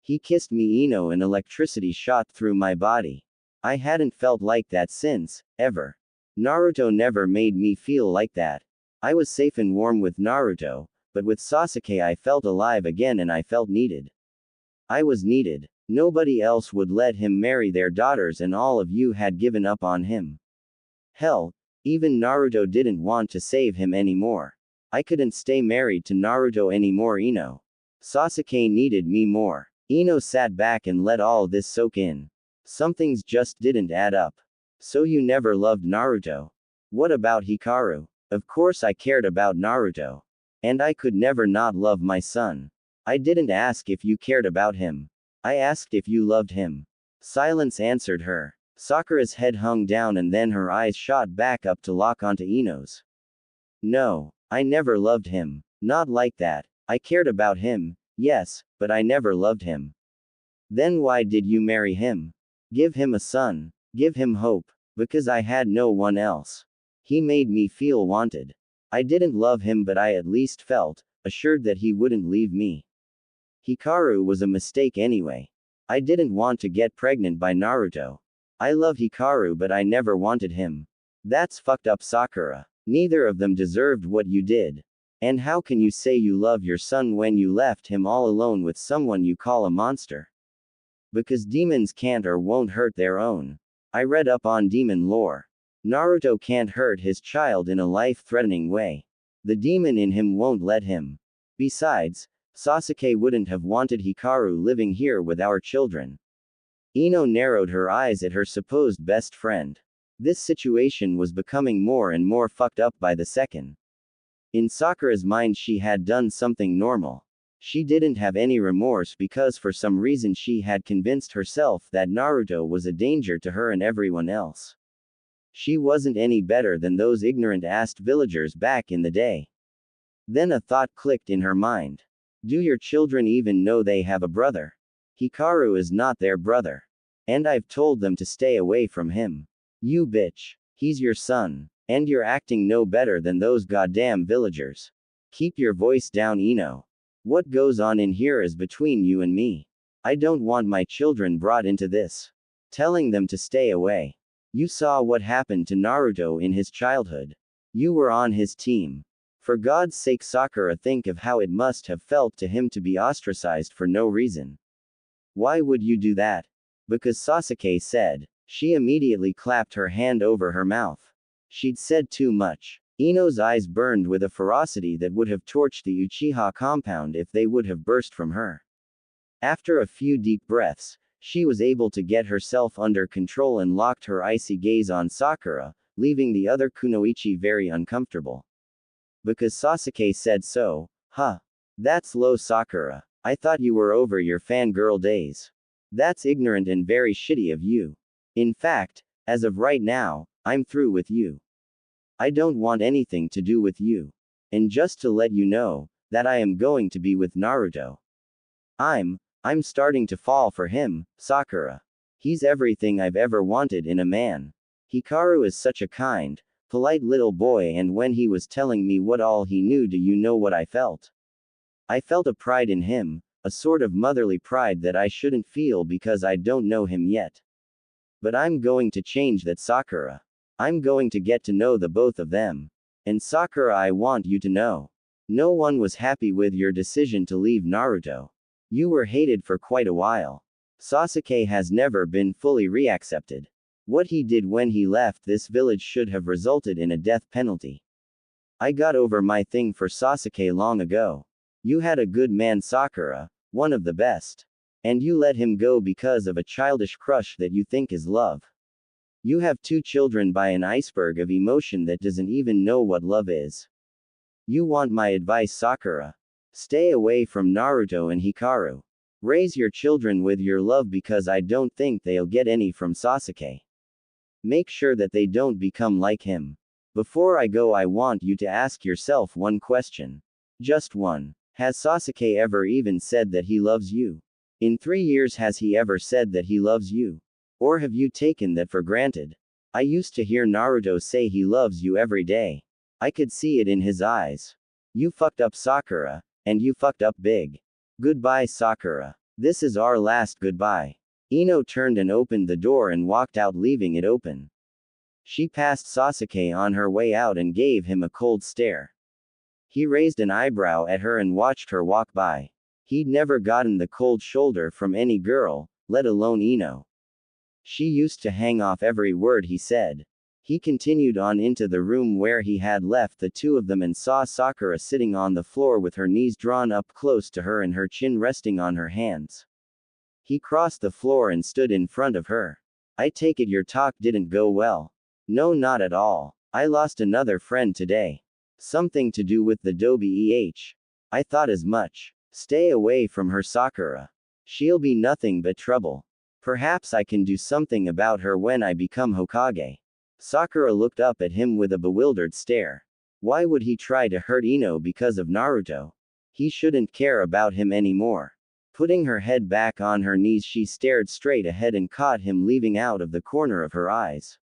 S1: He kissed me, Ino, and electricity shot through my body. I hadn't felt like that since, ever. Naruto never made me feel like that. I was safe and warm with Naruto, but with Sasuke I felt alive again and I felt needed. I was needed. Nobody else would let him marry their daughters and all of you had given up on him. Hell, even Naruto didn't want to save him anymore. I couldn't stay married to Naruto anymore, Ino. Sasuke needed me more. Ino sat back and let all this soak in. Something's just didn't add up. So you never loved Naruto? What about Hikaru? Of course I cared about Naruto. And I could never not love my son. I didn't ask if you cared about him. I asked if you loved him. Silence answered her. Sakura's head hung down and then her eyes shot back up to lock onto Ino's. No, I never loved him. Not like that. I cared about him, yes, but I never loved him. Then why did you marry him? Give him a son. Give him hope. Because I had no one else. He made me feel wanted. I didn't love him, but I at least felt assured that he wouldn't leave me. Hikaru was a mistake anyway. I didn't want to get pregnant by Naruto. I love Hikaru, but I never wanted him. That's fucked up, Sakura. Neither of them deserved what you did. And how can you say you love your son when you left him all alone with someone you call a monster? Because demons can't or won't hurt their own. I read up on demon lore. Naruto can't hurt his child in a life-threatening way. The demon in him won't let him. Besides, Sasuke wouldn't have wanted Hikaru living here with our children. Ino narrowed her eyes at her supposed best friend. This situation was becoming more and more fucked up by the second. In Sakura's mind, she had done something normal. She didn't have any remorse because for some reason she had convinced herself that Naruto was a danger to her and everyone else. She wasn't any better than those ignorant-ass villagers back in the day. Then a thought clicked in her mind. Do your children even know they have a brother? Hikaru is not their brother. And I've told them to stay away from him. You bitch. He's your son. And you're acting no better than those goddamn villagers. Keep your voice down, Ino. What goes on in here is between you and me. I don't want my children brought into this. Telling them to stay away. You saw what happened to Naruto in his childhood. You were on his team. For God's sake, Sakura, think of how it must have felt to him to be ostracized for no reason. Why would you do that? Because Sasuke said. She immediately clapped her hand over her mouth. She'd said too much. Ino's eyes burned with a ferocity that would have torched the Uchiha compound if they would have burst from her. After a few deep breaths, she was able to get herself under control and locked her icy gaze on Sakura, leaving the other kunoichi very uncomfortable. Because Sasuke said so, huh? That's low, Sakura. I thought you were over your fangirl days. That's ignorant and very shitty of you. In fact, as of right now, I'm through with you. I don't want anything to do with you. And just to let you know, that I am going to be with Naruto. I'm starting to fall for him, Sakura. He's everything I've ever wanted in a man. Hikaru is such a kind, polite little boy, and when he was telling me what all he knew, do you know what I felt? I felt a pride in him, a sort of motherly pride that I shouldn't feel because I don't know him yet. But I'm going to change that, Sakura. I'm going to get to know the both of them. And Sakura, I want you to know. No one was happy with your decision to leave Naruto. You were hated for quite a while. Sasuke has never been fully reaccepted. What he did when he left this village should have resulted in a death penalty. I got over my thing for Sasuke long ago. You had a good man, Sakura, one of the best. And you let him go because of a childish crush that you think is love. You have 2 children by an iceberg of emotion that doesn't even know what love is. You want my advice, Sakura? Stay away from Naruto and Hikaru. Raise your children with your love because I don't think they'll get any from Sasuke. Make sure that they don't become like him. Before I go, I want you to ask yourself one question. Just one. Has Sasuke ever even said that he loves you? In 3 years, has he ever said that he loves you? Or have you taken that for granted? I used to hear Naruto say he loves you every day. I could see it in his eyes. You fucked up, Sakura, and you fucked up big. Goodbye, Sakura. This is our last goodbye. Ino turned and opened the door and walked out, leaving it open. She passed Sasuke on her way out and gave him a cold stare. He raised an eyebrow at her and watched her walk by. He'd never gotten the cold shoulder from any girl, let alone Ino. She used to hang off every word he said. He continued on into the room where he had left the 2 of them and saw Sakura sitting on the floor with her knees drawn up close to her and her chin resting on her hands. He crossed the floor and stood in front of her. I take it your talk didn't go well. No, not at all. I lost another friend today. Something to do with the Dobe. I thought as much. Stay away from her, Sakura. She'll be nothing but trouble. Perhaps I can do something about her when I become Hokage. Sakura looked up at him with a bewildered stare. Why would he try to hurt Ino because of Naruto? He shouldn't care about him anymore. Putting her head back on her knees, she stared straight ahead and caught him leaving out of the corner of her eyes.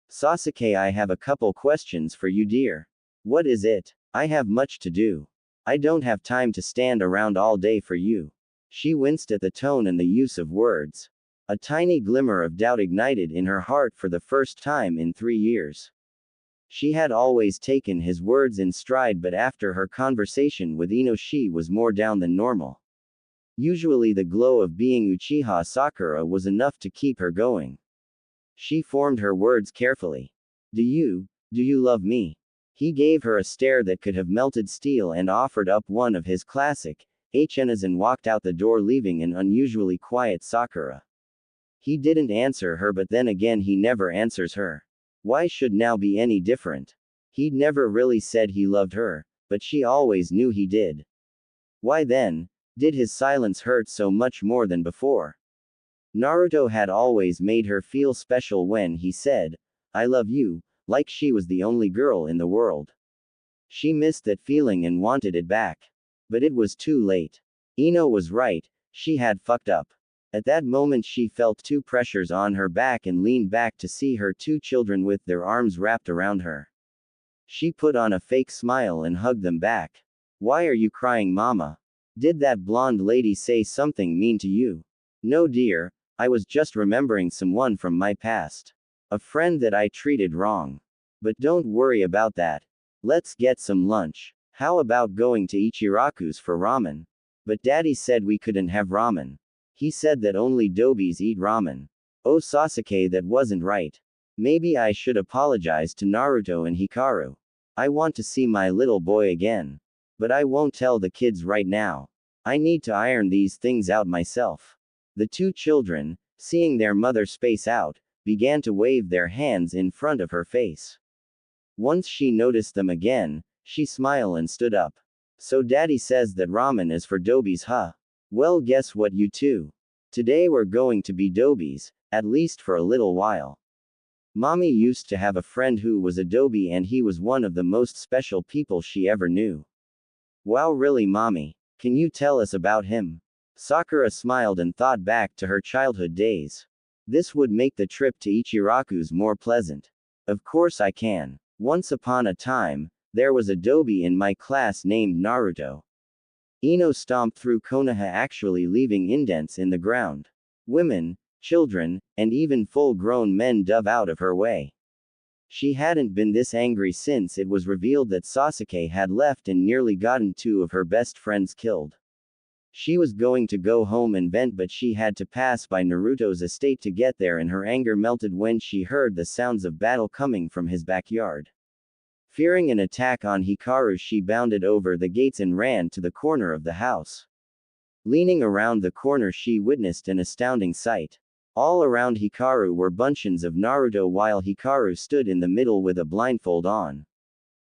S1: Sasuke, I have a couple questions for you, dear. What is it? I have much to do. I don't have time to stand around all day for you. She winced at the tone and the use of words. A tiny glimmer of doubt ignited in her heart for the first time in 3 years. She had always taken his words in stride, but after her conversation with Ino, she was more down than normal. Usually the glow of being Uchiha Sakura was enough to keep her going. She formed her words carefully. Do you love me? He gave her a stare that could have melted steel and offered up one of his classic hnas and walked out the door, leaving an unusually quiet Sakura. He didn't answer her, but then again he never answers her. Why should now be any different? He'd never really said he loved her, but she always knew he did. Why then did his silence hurt so much more than before? Naruto had always made her feel special when he said, I love you, like she was the only girl in the world. She missed that feeling and wanted it back. But it was too late. Ino was right, she had fucked up. At that moment she felt 2 pressures on her back and leaned back to see her 2 children with their arms wrapped around her. She put on a fake smile and hugged them back. Why are you crying, mama? Did that blonde lady say something mean to you? No, dear, I was just remembering someone from my past. A friend that I treated wrong. But don't worry about that. Let's get some lunch. How about going to Ichiraku's for ramen? But daddy said we couldn't have ramen. He said that only dobis eat ramen. Oh Sasuke, that wasn't right. Maybe I should apologize to Naruto and Hikaru. I want to see my little boy again. But I won't tell the kids right now. I need to iron these things out myself. The 2 children, seeing their mother space out, began to wave their hands in front of her face. Once she noticed them again, she smiled and stood up. So daddy says that ramen is for dobis, huh? Well, guess what, you two? Today we're going to be dobis, at least for a little while. Mommy used to have a friend who was a dobi, and he was one of the most special people she ever knew. Wow, really, mommy? Can you tell us about him? Sakura smiled and thought back to her childhood days. This would make the trip to Ichiraku's more pleasant. Of course I can. Once upon a time, there was a dobi in my class named Naruto. Ino stomped through Konoha, actually leaving indents in the ground. Women, children, and even full-grown men dove out of her way. She hadn't been this angry since it was revealed that Sasuke had left and nearly gotten 2 of her best friends killed. She was going to go home and vent, but she had to pass by Naruto's estate to get there, and her anger melted when she heard the sounds of battle coming from his backyard. Fearing an attack on Hikaru, she bounded over the gates and ran to the corner of the house. Leaning around the corner, she witnessed an astounding sight. All around Hikaru were bunches of Naruto, while Hikaru stood in the middle with a blindfold on.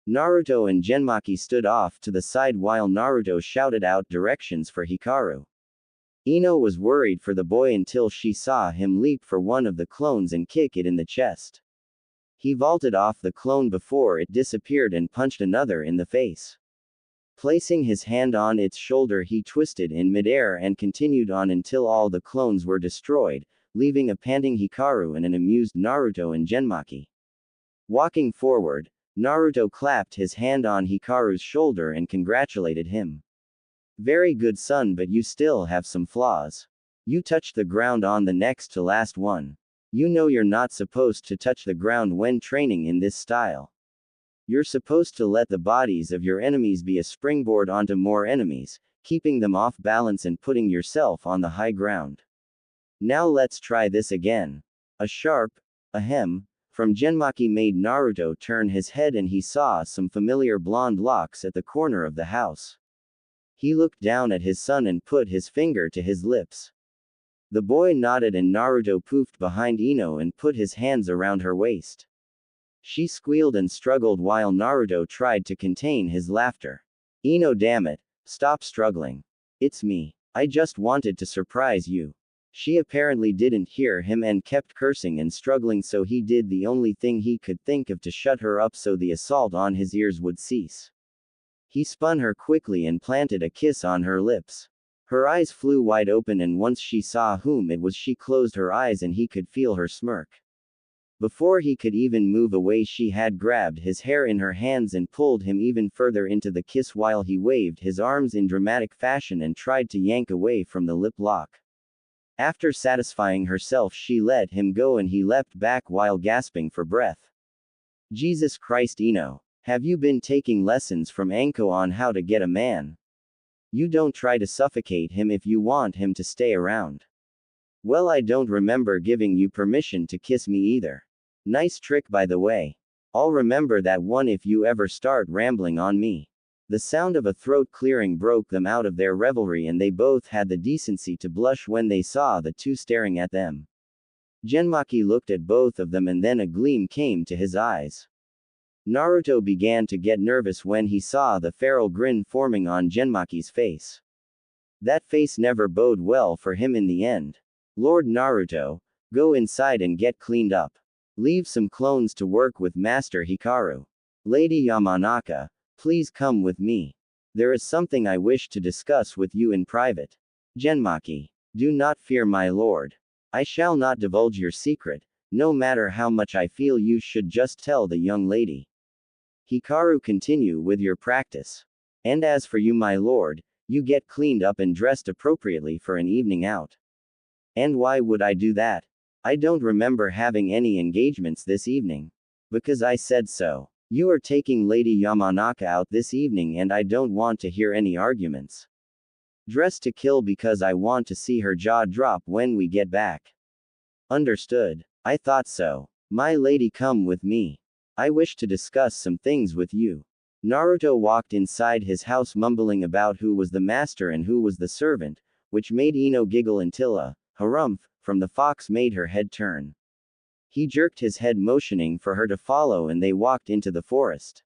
S1: Naruto and Genmaki stood off to the side while Naruto shouted out directions for Hikaru. Ino was worried for the boy until she saw him leap for one of the clones and kick it in the chest. He vaulted off the clone before it disappeared and punched another in the face. Placing his hand on its shoulder, he twisted in midair and continued on until all the clones were destroyed, leaving a panting Hikaru and an amused Naruto and Genmaki. Walking forward, Naruto clapped his hand on Hikaru's shoulder and congratulated him. Very good, son, but you still have some flaws. You touched the ground on the next to last one. You know you're not supposed to touch the ground when training in this style. You're supposed to let the bodies of your enemies be a springboard onto more enemies, keeping them off balance and putting yourself on the high ground. Now let's try this again. A sharp ahem from Genmaki made Naruto turn his head, and he saw some familiar blonde locks at the corner of the house. He looked down at his son and put his finger to his lips. The boy nodded, and Naruto poofed behind Ino and put his hands around her waist. She squealed and struggled while Naruto tried to contain his laughter. Ino, damn it, stop struggling. It's me. I just wanted to surprise you. She apparently didn't hear him and kept cursing and struggling, so he did the only thing he could think of to shut her up so the assault on his ears would cease. He spun her quickly and planted a kiss on her lips. Her eyes flew wide open, and once she saw whom it was, she closed her eyes and he could feel her smirk. Before he could even move away, she had grabbed his hair in her hands and pulled him even further into the kiss while he waved his arms in dramatic fashion and tried to yank away from the lip lock. After satisfying herself, she let him go and he leapt back while gasping for breath. Jesus Christ, Ino. Have you been taking lessons from Anko on how to get a man? You don't try to suffocate him if you want him to stay around. Well, I don't remember giving you permission to kiss me either. Nice trick, by the way. I'll remember that one if you ever start rambling on me. The sound of a throat clearing broke them out of their revelry, and they both had the decency to blush when they saw the two staring at them. Genmaki looked at both of them and then a gleam came to his eyes. Naruto began to get nervous when he saw the feral grin forming on Genmaki's face. That face never bode well for him in the end. Lord Naruto, go inside and get cleaned up. Leave some clones to work with Master Hikaru. Lady Yamanaka, please come with me. There is something I wish to discuss with you in private. Genmaki, do not fear, my lord. I shall not divulge your secret, no matter how much I feel you should just tell the young lady. Hikaru, continue with your practice. And as for you, my lord, you get cleaned up and dressed appropriately for an evening out. And why would I do that? I don't remember having any engagements this evening. Because I said so. You are taking Lady Yamanaka out this evening and I don't want to hear any arguments. Dress to kill because I want to see her jaw drop when we get back. Understood. I thought so. My lady, come with me. I wish to discuss some things with you. Naruto walked inside his house mumbling about who was the master and who was the servant, which made Ino giggle until a harumph from the fox made her head turn. He jerked his head motioning for her to follow and they walked into the forest.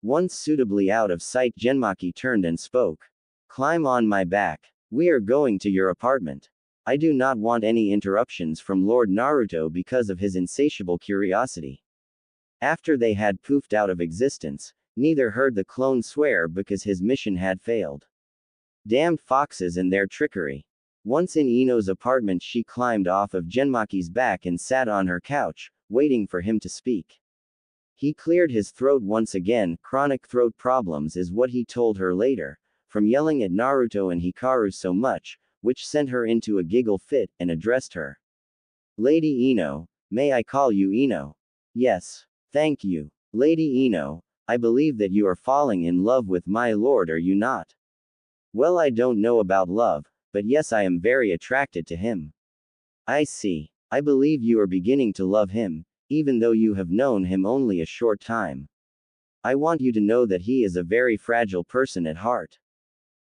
S1: Once suitably out of sight, Genmaki turned and spoke. Climb on my back. We are going to your apartment. I do not want any interruptions from Lord Naruto because of his insatiable curiosity. After they had poofed out of existence, neither heard the clone swear because his mission had failed. Damned foxes and their trickery. Once in Ino's apartment, she climbed off of Genmaki's back and sat on her couch, waiting for him to speak. He cleared his throat once again. Chronic throat problems is what he told her later, from yelling at Naruto and Hikaru so much, which sent her into a giggle fit, and addressed her. Lady Ino, may I call you Ino? Yes. Thank you. Lady Ino, I believe that you are falling in love with my lord, are you not? Well, I don't know about love, but yes, I am very attracted to him. I see. I believe you are beginning to love him, even though you have known him only a short time. I want you to know that he is a very fragile person at heart.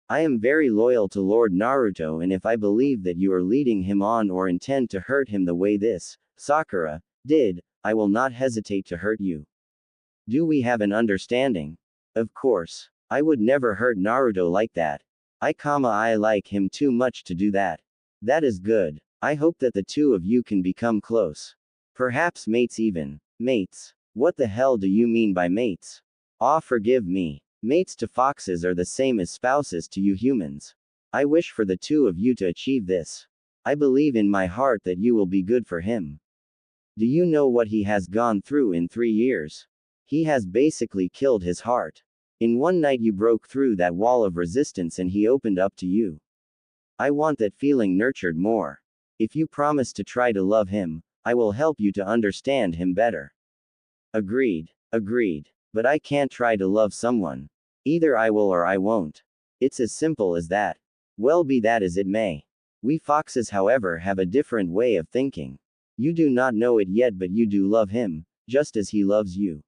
S1: I am very loyal to Lord Naruto, and if I believe that you are leading him on or intend to hurt him the way this Sakura did, I will not hesitate to hurt you. Do we have an understanding? Of course. I would never hurt Naruto like that. I like him too much to do that. That is good. I hope that the two of you can become close. Perhaps mates even. Mates. What the hell do you mean by mates? Ah, forgive me. Mates to foxes are the same as spouses to you humans. I wish for the two of you to achieve this. I believe in my heart that you will be good for him. Do you know what he has gone through in 3 years? He has basically killed his heart. In one night you broke through that wall of resistance and he opened up to you. I want that feeling nurtured more. If you promise to try to love him, I will help you to understand him better. Agreed. Agreed. But I can't try to love someone. Either I will or I won't. It's as simple as that. Well, be that as it may. We foxes, however, have a different way of thinking. You do not know it yet, but you do love him, just as he loves you.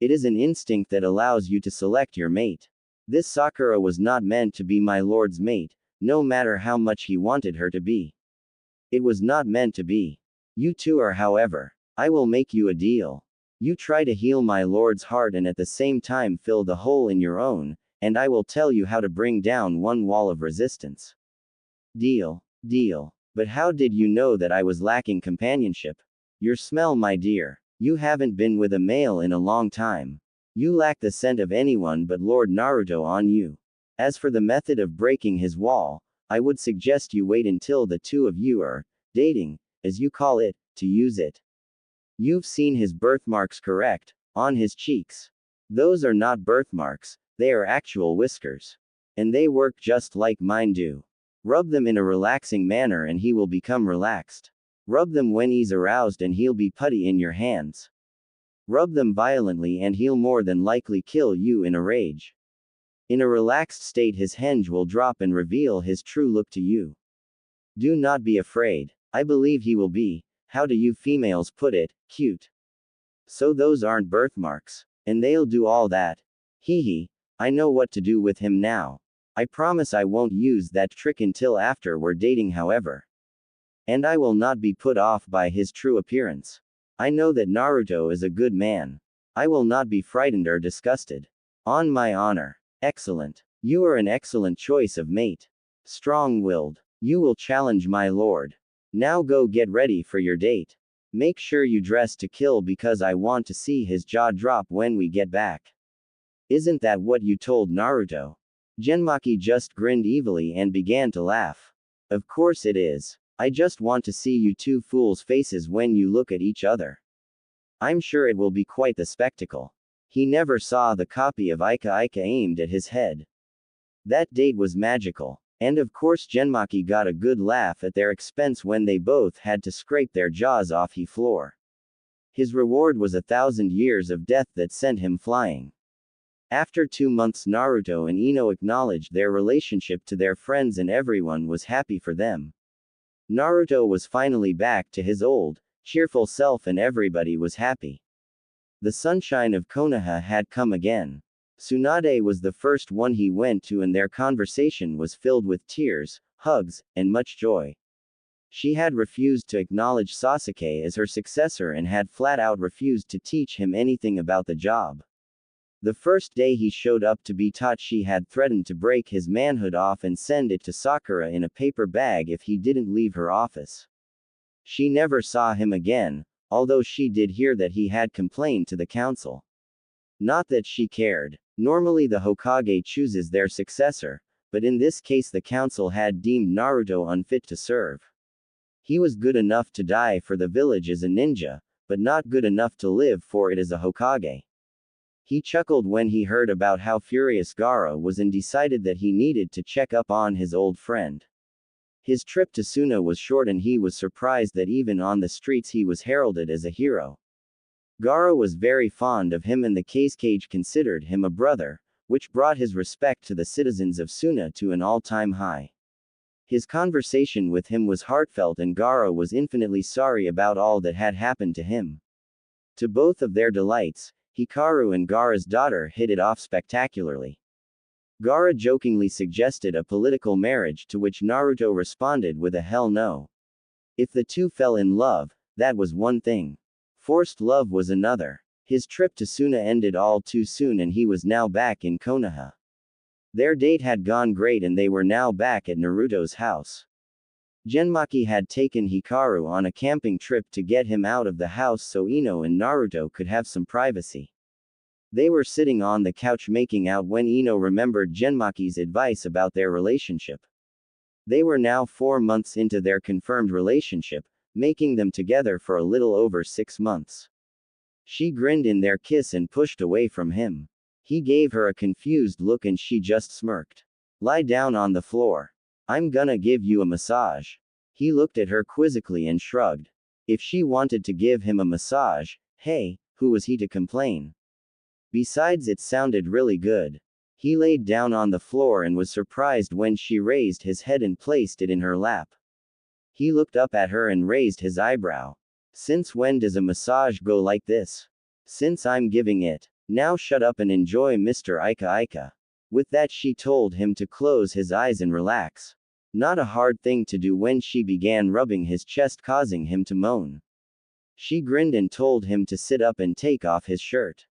S1: It is an instinct that allows you to select your mate. This Sakura was not meant to be my lord's mate, no matter how much he wanted her to be. It was not meant to be. You two are, however. I will make you a deal. You try to heal my lord's heart and at the same time fill the hole in your own, and I will tell you how to bring down one wall of resistance. Deal. Deal. But how did you know that I was lacking companionship? Your smell, my dear. You haven't been with a male in a long time. You lack the scent of anyone but Lord Naruto on you. As for the method of breaking his wall, I would suggest you wait until the two of you are dating, as you call it, to use it. You've seen his birthmarks, correct? On his cheeks. Those are not birthmarks, they are actual whiskers. And they work just like mine do. Rub them in a relaxing manner and he will become relaxed. Rub them when he's aroused and he'll be putty in your hands. Rub them violently and he'll more than likely kill you in a rage. In a relaxed state his henge will drop and reveal his true look to you. Do not be afraid. I believe he will be, how do you females put it, cute. So those aren't birthmarks. And they'll do all that. Hee hee, I know what to do with him now. I promise I won't use that trick until after we're dating, however. And I will not be put off by his true appearance. I know that Naruto is a good man. I will not be frightened or disgusted. On my honor. Excellent. You are an excellent choice of mate. Strong-willed. You will challenge my lord. Now go get ready for your date. Make sure you dress to kill because I want to see his jaw drop when we get back. Isn't that what you told Naruto? Genmaki just grinned evilly and began to laugh. Of course it is. I just want to see you two fools' faces when you look at each other. I'm sure it will be quite the spectacle. He never saw the copy of Ika aimed at his head. That date was magical. And of course Genmaki got a good laugh at their expense when they both had to scrape their jaws off the floor. His reward was 1,000 years of death that sent him flying. After 2 months Naruto and Ino acknowledged their relationship to their friends and everyone was happy for them. Naruto was finally back to his old, cheerful self and everybody was happy. The sunshine of Konoha had come again. Tsunade was the first one he went to and their conversation was filled with tears, hugs, and much joy. She had refused to acknowledge Sasuke as her successor and had flat out refused to teach him anything about the job. The first day he showed up to be taught she had threatened to break his manhood off and send it to Sakura in a paper bag if he didn't leave her office. She never saw him again, although she did hear that he had complained to the council. Not that she cared. Normally the Hokage chooses their successor, but in this case the council had deemed Naruto unfit to serve. He was good enough to die for the village as a ninja, but not good enough to live for it as a Hokage. He chuckled when he heard about how furious Gaara was and decided that he needed to check up on his old friend. His trip to Suna was short and he was surprised that even on the streets he was heralded as a hero. Gaara was very fond of him and the Kazekage considered him a brother, which brought his respect to the citizens of Suna to an all-time high. His conversation with him was heartfelt and Gaara was infinitely sorry about all that had happened to him. To both of their delights, Hikaru and Gaara's daughter hit it off spectacularly. Gaara jokingly suggested a political marriage to which Naruto responded with a hell no. If the two fell in love, that was one thing. Forced love was another. His trip to Suna ended all too soon and he was now back in Konoha. Their date had gone great and they were now back at Naruto's house. Genmaki had taken Hikaru on a camping trip to get him out of the house so Ino and Naruto could have some privacy. They were sitting on the couch making out when Ino remembered Genmaki's advice about their relationship. They were now 4 months into their confirmed relationship, making them together for a little over 6 months. She grinned in their kiss and pushed away from him. He gave her a confused look and she just smirked. Lie down on the floor. I'm gonna give you a massage. He looked at her quizzically and shrugged. If she wanted to give him a massage, hey, who was he to complain? Besides, it sounded really good. He laid down on the floor and was surprised when she raised his head and placed it in her lap. He looked up at her and raised his eyebrow. Since when does a massage go like this? Since I'm giving it. Now shut up and enjoy, Mr. Ika. With that she told him to close his eyes and relax. Not a hard thing to do when she began rubbing his chest causing him to moan. She grinned and told him to sit up and take off his shirt.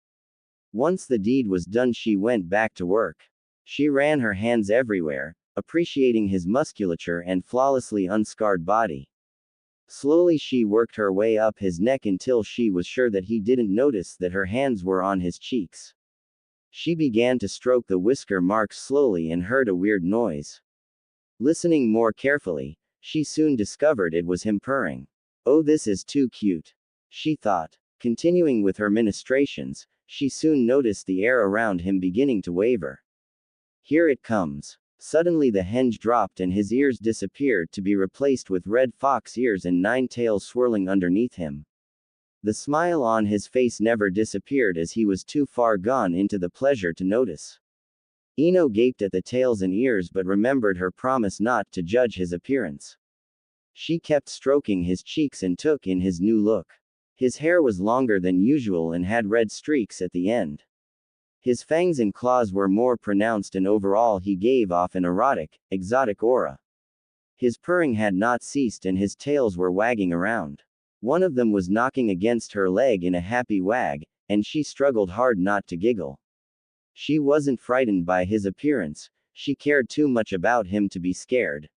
S1: Once the deed was done she went back to work. She ran her hands everywhere, appreciating his musculature and flawlessly unscarred body. Slowly she worked her way up his neck until she was sure that he didn't notice that her hands were on his cheeks. She began to stroke the whisker marks slowly and heard a weird noise. Listening more carefully, she soon discovered it was him purring. Oh, this is too cute, she thought. Continuing with her ministrations, she soon noticed the air around him beginning to waver. Here it comes. Suddenly the hinge dropped and his ears disappeared to be replaced with red fox ears and 9 tails swirling underneath him. The smile on his face never disappeared as he was too far gone into the pleasure to notice. Ino gaped at the tails and ears but remembered her promise not to judge his appearance. She kept stroking his cheeks and took in his new look. His hair was longer than usual and had red streaks at the end. His fangs and claws were more pronounced and overall he gave off an erotic, exotic aura. His purring had not ceased and his tails were wagging around. One of them was knocking against her leg in a happy wag, and she struggled hard not to giggle. She wasn't frightened by his appearance, she cared too much about him to be scared.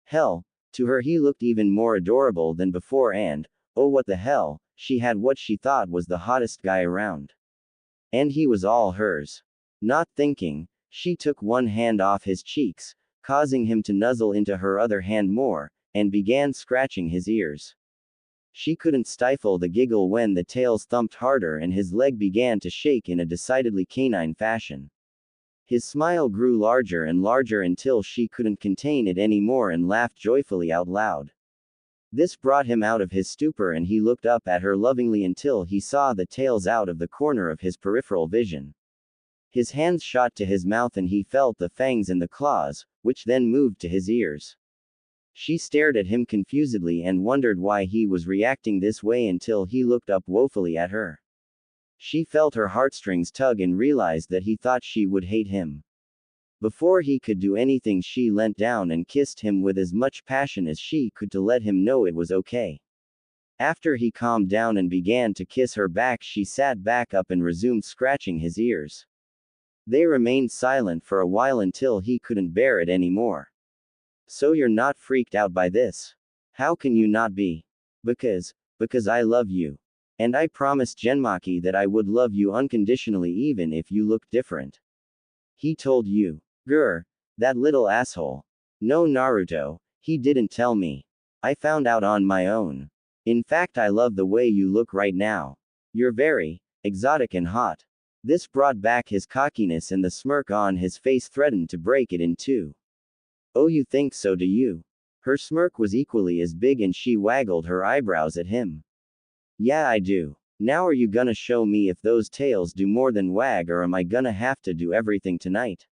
S1: Hell, to her he looked even more adorable than before and, oh what the hell, she had what she thought was the hottest guy around. And he was all hers. Not thinking, she took one hand off his cheeks, causing him to nuzzle into her other hand more, and began scratching his ears. She couldn't stifle the giggle when the tails thumped harder and his leg began to shake in a decidedly canine fashion. His smile grew larger and larger until she couldn't contain it anymore and laughed joyfully out loud. This brought him out of his stupor and he looked up at her lovingly until he saw the tails out of the corner of his peripheral vision. His hands shot to his mouth and he felt the fangs and the claws, which then moved to his ears. She stared at him confusedly and wondered why he was reacting this way until he looked up woefully at her. She felt her heartstrings tug and realized that he thought she would hate him. Before he could do anything she leant down and kissed him with as much passion as she could to let him know it was okay. After he calmed down and began to kiss her back, she sat back up and resumed scratching his ears. They remained silent for a while until he couldn't bear it anymore. So you're not freaked out by this? How can you not be? Because I love you. And I promised Genmaki that I would love you unconditionally even if you look different. He told you. Grr. That little asshole. No, Naruto, he didn't tell me. I found out on my own. In fact, I love the way you look right now. You're very exotic and hot. This brought back his cockiness and the smirk on his face threatened to break it in two. Oh, you think so, do you? Her smirk was equally as big and she waggled her eyebrows at him. Yeah, I do. Now are you gonna show me if those tails do more than wag or am I gonna have to do everything tonight?